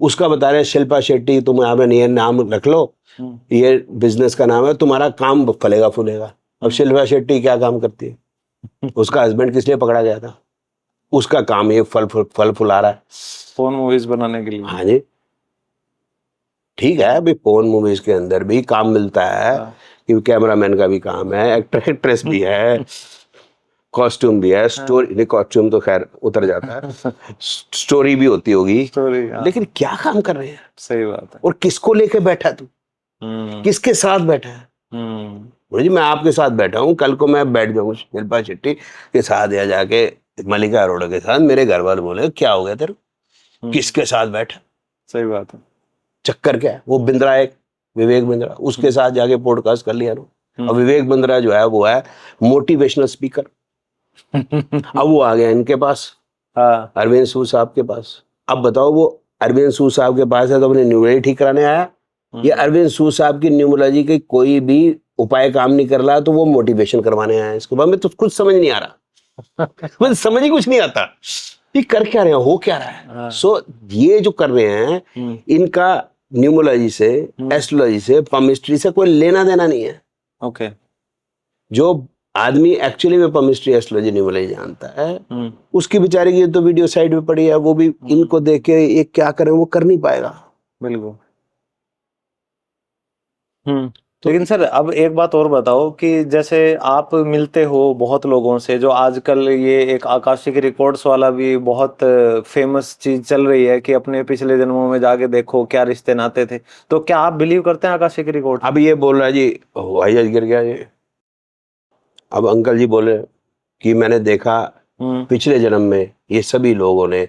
उसका बता रहे हैं शिल्पा शेट्टी, तुम आपने ये नाम रख लो, ये बिजनेस का नाम है, तुम्हारा काम फलेगा फूलेगा। अब शिल्पा शेट्टी क्या काम करती है? उसका हस्बैंड किस लिए पकड़ा गया था? उसका काम ये फल फुला रहा है, फोन मूवीज बनाने के लिए। हाँ जी, ठीक है। अभी पोर्न मूवीज के अंदर भी काम मिलता है, कि कैमरामैन का भी काम है, एक्टर एक्ट्रेस भी है, कॉस्ट्यूम भी है, स्टोरी नहीं, कॉस्ट्यूम तो खैर उतर जाता है, स्टोरी भी होती होगी, स्टोरी। लेकिन क्या काम कर रहे हैं? सही बात है। और किसको लेके बैठा तू? किसके साथ बैठा है? बोले जी मैं आपके साथ बैठा हूँ, कल को मैं बैठ जाऊंगा शिल्पा शेट्टी के साथ या जाके मलिका अरोड़ा के साथ, मेरे घर वाले बोले क्या हो गया तेरे, किसके साथ बैठा? सही बात है। चक्कर क्या है? वो बिंद्रा, एक विवेक बिंद्रा, उसके साथ जाके पॉडकास्ट कर लिया। अब विवेक बिंद्रा जो है वो है मोटिवेशनल स्पीकर। अब वो आ गया इनके पास, हाँ। अरविंद सूद साहब के पास। अब बताओ, वो अरविंद सूद साहब के पास है तो अपने न्यूमराइज ठीक कराने आया, ये अरविंद सूद साहब की न्यूमरोलॉजी के कोई भी उपाय काम नहीं कर रहा तो वो मोटिवेशन करवाने आए हैं। इसके बाद में तो कुछ समझ नहीं आ रहा मुझे समझ ही कुछ नहीं आता ये कर क्या रहे हैं, हो क्या रहा है। सो ये जो कर रहे हैं इनका न्यूमरोलॉजी से, एस्ट्रोलॉजी से, पामिस्ट्री से कोई लेना देना नहीं है। ओके। जो आदमी एक्चुअली में पामिस्ट्री, एस्ट्रोलॉजी, न्यूमरोलॉजी जानता है उसकी बेचारे की तो वीडियो साइड पे पड़ी है, वो भी इनको देख के ये क्या करें वो कर नहीं पाएगा। बिल्कुल। लेकिन सर अब एक बात और बताओ कि जैसे आप मिलते हो बहुत लोगों से, जो आजकल ये एक आकाशिक रिकॉर्ड्स वाला भी बहुत फेमस चीज चल रही है कि अपने पिछले जन्मों में जाके देखो क्या रिश्ते नाते थे, तो क्या आप बिलीव करते हैं आकाशिक रिकॉर्ड? अब ये बोल रहा है जी हवाई जहाज गिर गया ये, अब अंकल जी बोले कि मैंने देखा पिछले जन्म में ये सभी लोगों ने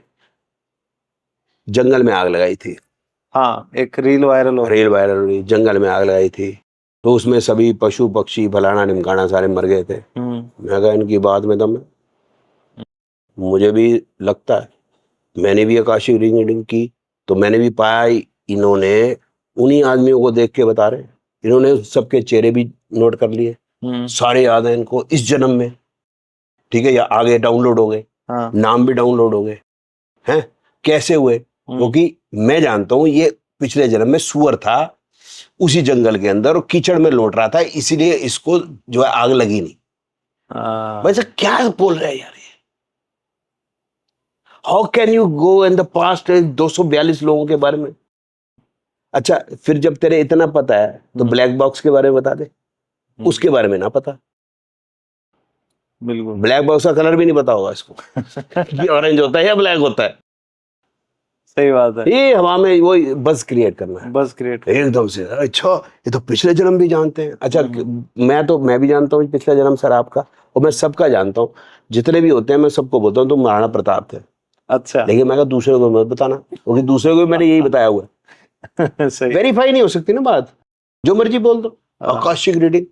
जंगल में आग लगाई थी। हाँ, एक रील वायरल हुई, जंगल में आग लगाई थी तो उसमें सभी पशु पक्षी फलाना निमकाना सारे मर गए थे। मैं कहा इनकी बात में दम है, मुझे भी लगता है, मैंने भी आकाशिक रीडिंग की तो मैंने भी पाया इन्होंने उन्हीं आदमियों को देख के बता रहे, इन्होंने सबके चेहरे भी नोट कर लिए, सारे याद हैं इनको इस जन्म में, ठीक है, या आगे डाउनलोड हो गए, नाम भी डाउनलोड हो गए हैं। कैसे हुए? क्योंकि मैं जानता हूं ये पिछले जन्म में सुअर था उसी जंगल के अंदर और कीचड़ में लौट रहा था, इसीलिए इसको जो है आग लगी नहीं। वैसे क्या बोल रहे हैं यार ये? How can you go in the past 242 लोगों के बारे में? अच्छा, फिर जब तेरे इतना पता है तो ब्लैक बॉक्स के बारे में बता दे, उसके बारे में ना पता। बिल्कुल। ब्लैक बॉक्स का कलर भी नहीं पता होगा इसको कि ऑरेंज होता है या ब्लैक होता है। सही बात है। ये हवा में वो बस क्रिएट करना है, बस क्रिएट एकदम से। अच्छा ये तो पिछले जन्म भी जानते हैं। अच्छा मैं भी जानता हूँ पिछला जन्म सर आपका, और मैं सबका जानता हूँ, जितने भी होते हैं मैं सबको बोलता हूँ तुम महाराणा प्रताप थे। अच्छा। लेकिन मैं कहा दूसरे को मत बताना, क्योंकि दूसरे को मैंने यही बताया हुआ है। सही। वेरीफाई नहीं हो सकती ना बात, जो मर्जी बोल दो। आकाशिक रीडिंग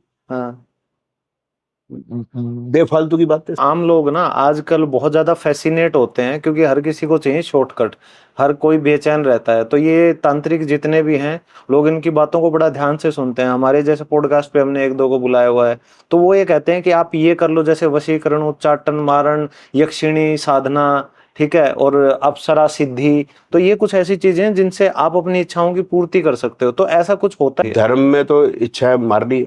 बेफालतू की बात है। आम लोग ना आजकल बहुत ज्यादा फैसिनेट होते हैं क्योंकि हर किसी को चाहिए शॉर्टकट, हर कोई बेचैन रहता है, तो ये तांत्रिक जितने भी हैं लोग इनकी बातों को बड़ा ध्यान से सुनते हैं। हमारे जैसे पॉडकास्ट पे हमने एक दो को बुलाया हुआ है, तो वो ये कहते हैं कि आप ये कर लो, जैसे वशीकरण, उच्चाटन, मारण, यक्षिणी साधना, ठीक है, और अप्सरा सिद्धि, तो ये कुछ ऐसी चीजें हैं जिनसे आप अपनी इच्छाओं की पूर्ति कर सकते हो। तो ऐसा कुछ होता है? धर्म में तो इच्छाएं मारनी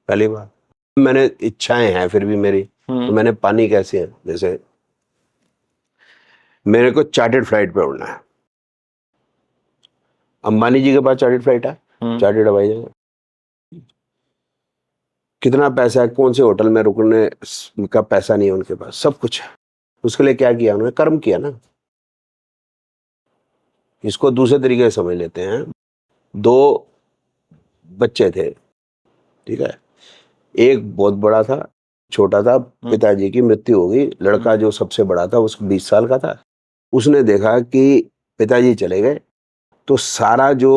पहली बात। मैंने इच्छाएं हैं फिर भी मेरी, तो मैंने पानी कैसे है, जैसे मेरे को चार्टर्ड फ्लाइट पे उड़ना है। अंबानी जी के पास चार्टर्ड फ्लाइट है, चार्टर्ड हवाई जहाज। कितना पैसा है, कौन से होटल में रुकने का पैसा नहीं है उनके पास, सब कुछ है। उसके लिए क्या किया उन्होंने? कर्म किया ना। इसको दूसरे तरीके से समझ लेते हैं। 2 बच्चे थे, ठीक है, एक बहुत बड़ा था, छोटा था, पिताजी की मृत्यु हो गई। लड़का जो सबसे बड़ा था उसको 20 साल का था। उसने देखा कि पिताजी चले गए तो सारा जो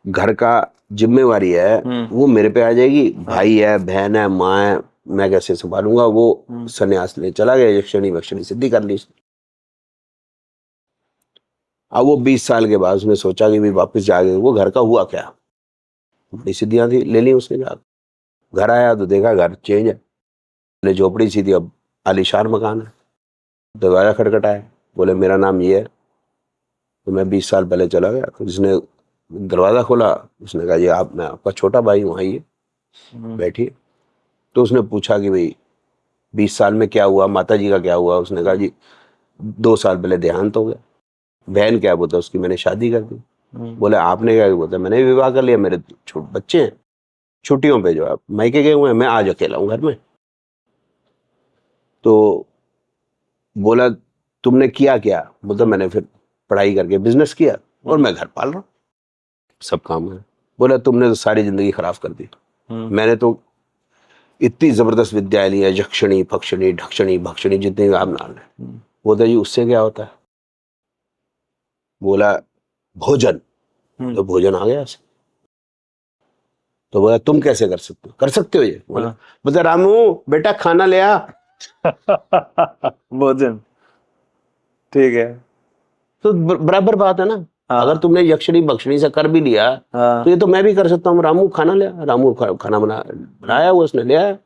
घर का जिम्मेवारी है वो मेरे पे आ जाएगी। भाई है, बहन है, माँ है, मैं कैसे संभालूंगा। वो सन्यास ले चला गया, यक्षिणी वक्षिणी सिद्धि कर ली। अब वो 20 साल के बाद उसने सोचा कि भी वापस जाके वो घर का हुआ क्या, बड़ी सिद्धियां थी, ले ली उसने। जाकर घर आया तो देखा घर चेंज है, पहले झोपड़ी सी थी अब आलीशान मकान है। दरवाजा खटखटाया, बोले मेरा नाम ये है। तो मैं 20 साल पहले चला गया, तो जिसने दरवाजा खोला उसने कहा जी आप, मैं आपका छोटा भाई हूँ, आइए बैठिए। तो उसने पूछा कि भाई 20 साल में क्या हुआ, माता जी का क्या हुआ? उसने कहा जी 2 साल पहले देहांत हो गया। बहन क्या बोलता, उसकी मैंने शादी कर दी। बोले आपने क्या बोलता, मैंने विवाह कर लिया, मेरे बच्चे हैं, छुट्टियों पे जो आप मायके गए हुए हैं, मैं आज अकेला हूँ घर में। तो बोला तुमने किया क्या? बोलता मैंने फिर पढ़ाई करके बिजनेस किया और मैं घर पाल रहा हूँ, सब काम है। बोला तुमने तो सारी जिंदगी खराब कर दी। मैंने तो इतनी जबरदस्त विद्या ली है, यक्षिणी पक्षिणी ढक्षिणी भक्षिणी जितने आप नाम है। बोलता जी उससे क्या होता है? बोला भोजन, तो भोजन आ गया ऐसे। तो बोला तुम कैसे कर सकते हो? कर सकते हो ये? बोला रामू बेटा खाना ले आ। भोजन, ठीक है। तो बराबर बात है ना। हाँ। अगर तुमने यक्षिणी बक्षिणी से कर भी लिया हाँ। तो ये तो मैं भी कर सकता हूँ। रामू खाना ले, रामू खाना बनाया वो उसने ले आया।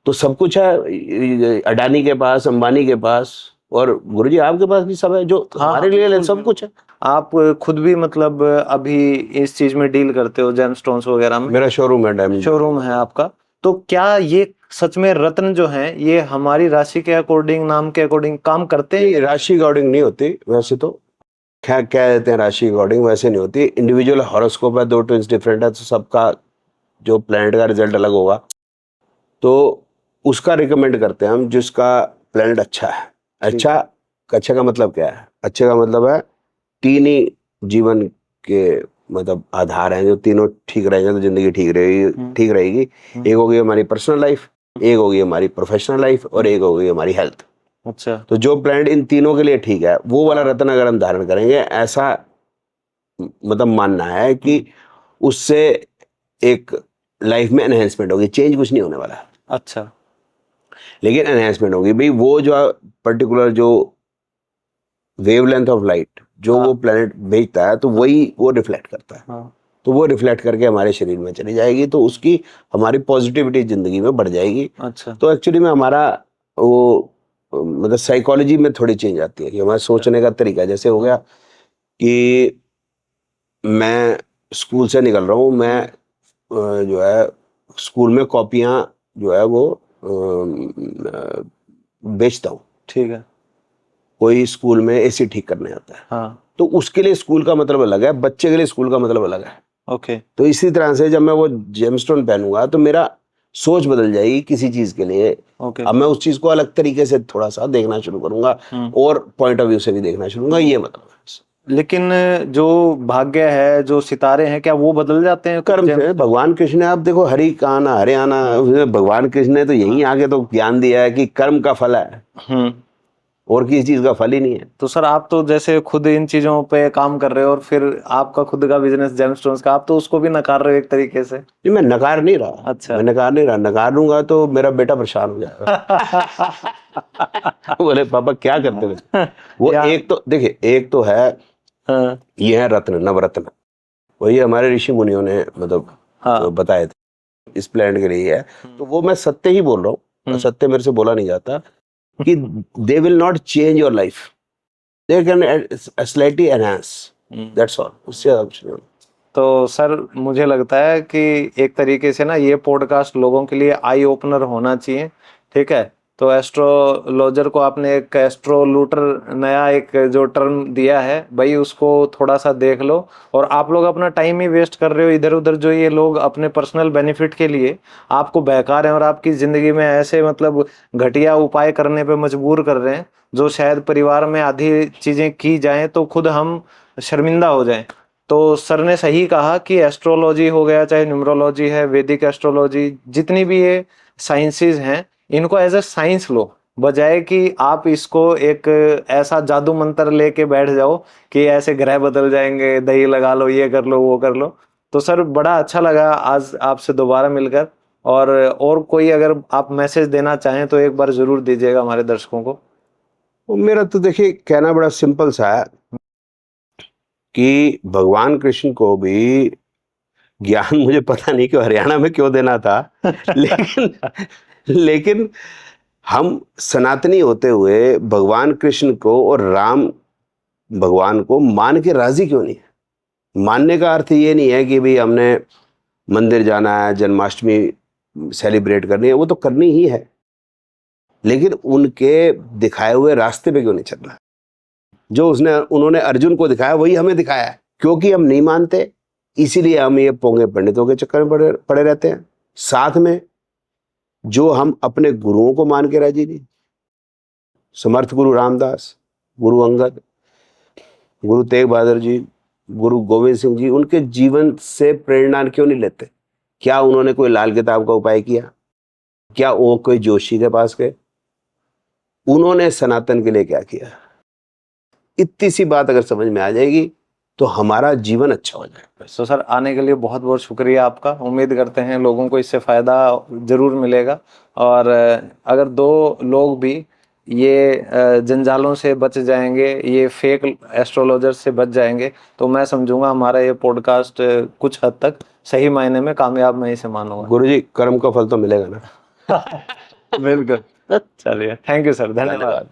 तो सब कुछ है अडानी के पास, अंबानी के पास, और गुरुजी आपके पास भी सब है, जो हमारे लिए सब कुछ है। आप खुद भी मतलब अभी इस चीज में डील करते हो, जेमस्टोन्स वगैरह में? मेरा शोरूम है, डायमंड शोरूम है आपका। तो क्या ये सच में रत्न जो हैं ये हमारी राशि के अकॉर्डिंग, नाम के अकॉर्डिंग काम करते हैं? ये राशि अकॉर्डिंग नहीं होती वैसे तो, क्या क्या देते हैं राशि अकॉर्डिंग, वैसे नहीं होती। इंडिविजुअल हॉरोस्कोप है, 2 ट्विंस डिफरेंट है, तो सबका जो प्लैनेट का रिजल्ट अलग होगा, तो उसका रिकमेंड करते हैं हम जिसका प्लैनेट अच्छा है। अच्छा, अच्छा का मतलब क्या है? अच्छे का मतलब है 3 ही जीवन के मतलब आधार हैं, जो तीनों ठीक रहेंगे तो जिंदगी ठीक रहेगी। एक होगी हमारी पर्सनल लाइफ, एक होगी हमारी प्रोफेशनल लाइफ, और एक होगी हमारी हेल्थ। अच्छा। तो जो प्लैनेट इन तीनों के लिए ठीक है, वो वाला रत्न अगर हम धारण करेंगे, ऐसा मतलब मानना है कि उससे एक लाइफ में एनहेंसमेंट होगी। चेंज कुछ नहीं होने वाला है, अच्छा। लेकिन एनहेंसमेंट होगी भाई। वो जो पर्टिकुलर जो वेवलेंथ ऑफ लाइट जो वो प्लैनेट भेजता है, तो वही वो रिफ्लेक्ट करता है। हाँ। तो वो रिफ्लेक्ट करके हमारे शरीर में चली जाएगी, तो उसकी हमारी पॉजिटिविटी जिंदगी में बढ़ जाएगी। अच्छा। तो एक्चुअली में हमारा वो मतलब साइकोलॉजी में थोड़ी चेंज आती है कि हमारे सोचने का तरीका। जैसे हो गया कि मैं स्कूल से निकल रहा हूँ, मैं जो है स्कूल में कॉपियाँ जो है वो बेचता हूँ। ठीक है। कोई स्कूल में एसी ठीक करने आता है, हाँ। तो उसके लिए स्कूल का मतलब अलग है, बच्चे के लिए स्कूल का मतलब अलग है। ओके। तो इसी तरह से जब मैं वो जेमस्टोन पहनूंगा तो मेरा सोच बदल जाएगी किसी चीज के लिए। ओके। अब मैं उस चीज को अलग तरीके से थोड़ा सा देखना शुरू करूंगा, और पॉइंट ऑफ व्यू से भी देखना शुरू करूंगा, ये मतलब है। लेकिन जो भाग्य है, जो सितारे हैं, क्या वो बदल जाते हैं कर्म से भगवान कृष्ण ने, आप देखो हरि का आना हरे आना, भगवान कृष्ण ने तो यहीं आगे तो ज्ञान दिया है कि कर्म का फल है, और किसी चीज का फल ही नहीं है। तो सर आप तो जैसे खुद इन चीजों पे काम कर रहे हो, और फिर आपका खुद का बिजनेस जेमस्टोन्स का, आप तो उसको भी नकार रहे हो एक तरीके से। जी मैं नकार नहीं रहा। अच्छा। मैं नकार नहीं रहा, नकार लूंगा तो मेरा बेटा परेशान हो जाएगा। बोले पापा क्या करते हो? वो एक तो देखिए, एक तो है ये है रत्न, नवरत्न, वही हमारे ऋषि मुनियों ने मतलब बताए थे इस प्लैनेट के लिए है। तो वो मैं सत्य ही बोल रहा हूँ, सत्य मेरे से बोला नहीं जाता, कि they will not change your life, they can slightly enhance, that's all, उससे ज्यादा कुछ नहीं। तो सर मुझे लगता है कि एक तरीके से ना ये पॉडकास्ट लोगों के लिए आई ओपनर होना चाहिए। ठीक है। तो एस्ट्रोलॉजर को आपने एक एस्ट्रोलूटर नया एक जो टर्म दिया है भाई, उसको थोड़ा सा देख लो। और आप लोग अपना टाइम ही वेस्ट कर रहे हो इधर उधर, जो ये लोग अपने पर्सनल बेनिफिट के लिए आपको बहका रहे हैं और आपकी ज़िंदगी में ऐसे मतलब घटिया उपाय करने पे मजबूर कर रहे हैं, जो शायद परिवार में आधी चीज़ें की जाएं तो खुद हम शर्मिंदा हो जाएं। तो सर ने सही कहा कि एस्ट्रोलॉजी हो गया, चाहे न्यूमरोलॉजी है, वैदिक एस्ट्रोलॉजी, जितनी भी ये साइंसेस हैं, इनको एज ए साइंस लो, बजाय कि आप इसको एक ऐसा जादू मंत्र लेके बैठ जाओ कि ऐसे ग्रह बदल जाएंगे, दही लगा लो, ये कर लो, वो कर लो। तो सर बड़ा अच्छा लगा आज आपसे दोबारा मिलकर। और कोई अगर आप मैसेज देना चाहें तो एक बार जरूर दीजिएगा हमारे दर्शकों को। मेरा तो देखिए कहना बड़ा सिंपल सा है कि भगवान कृष्ण को भी ज्ञान मुझे पता नहीं कि हरियाणा में क्यों देना था, लेकिन हम सनातनी होते हुए भगवान कृष्ण को और राम भगवान को मान के राजी क्यों नहीं है? मानने का अर्थ ये नहीं है कि भाई हमने मंदिर जाना है, जन्माष्टमी सेलिब्रेट करनी है, वो तो करनी ही है, लेकिन उनके दिखाए हुए रास्ते पे क्यों नहीं चलना? जो उन्होंने अर्जुन को दिखाया वही हमें दिखाया है। क्योंकि हम नहीं मानते, इसीलिए हम ये पोंगे पंडितों के चक्कर में पड़े रहते हैं। साथ में जो हम अपने गुरुओं को मान के राजी नहीं, समर्थ गुरु रामदास, गुरु अंगद, गुरु तेग बहादुर जी, गुरु गोविंद सिंह जी, उनके जीवन से प्रेरणा क्यों नहीं लेते? क्या उन्होंने कोई लाल किताब का उपाय किया? क्या वो कोई जोशी के पास गए? उन्होंने सनातन के लिए क्या किया? इतनी सी बात अगर समझ में आ जाएगी तो हमारा जीवन अच्छा हो जाएगा। तो सर आने के लिए बहुत बहुत शुक्रिया आपका। उम्मीद करते हैं लोगों को इससे फ़ायदा ज़रूर मिलेगा। और अगर 2 लोग भी ये जंजालों से बच जाएंगे, ये फेक एस्ट्रोलॉजर से बच जाएंगे, तो मैं समझूंगा हमारा ये पॉडकास्ट कुछ हद तक सही मायने में कामयाब मैं इसे मानूंगा। गुरुजी कर्म का फल तो मिलेगा ना। बिल्कुल। चलिए, थैंक यू सर, धन्यवाद।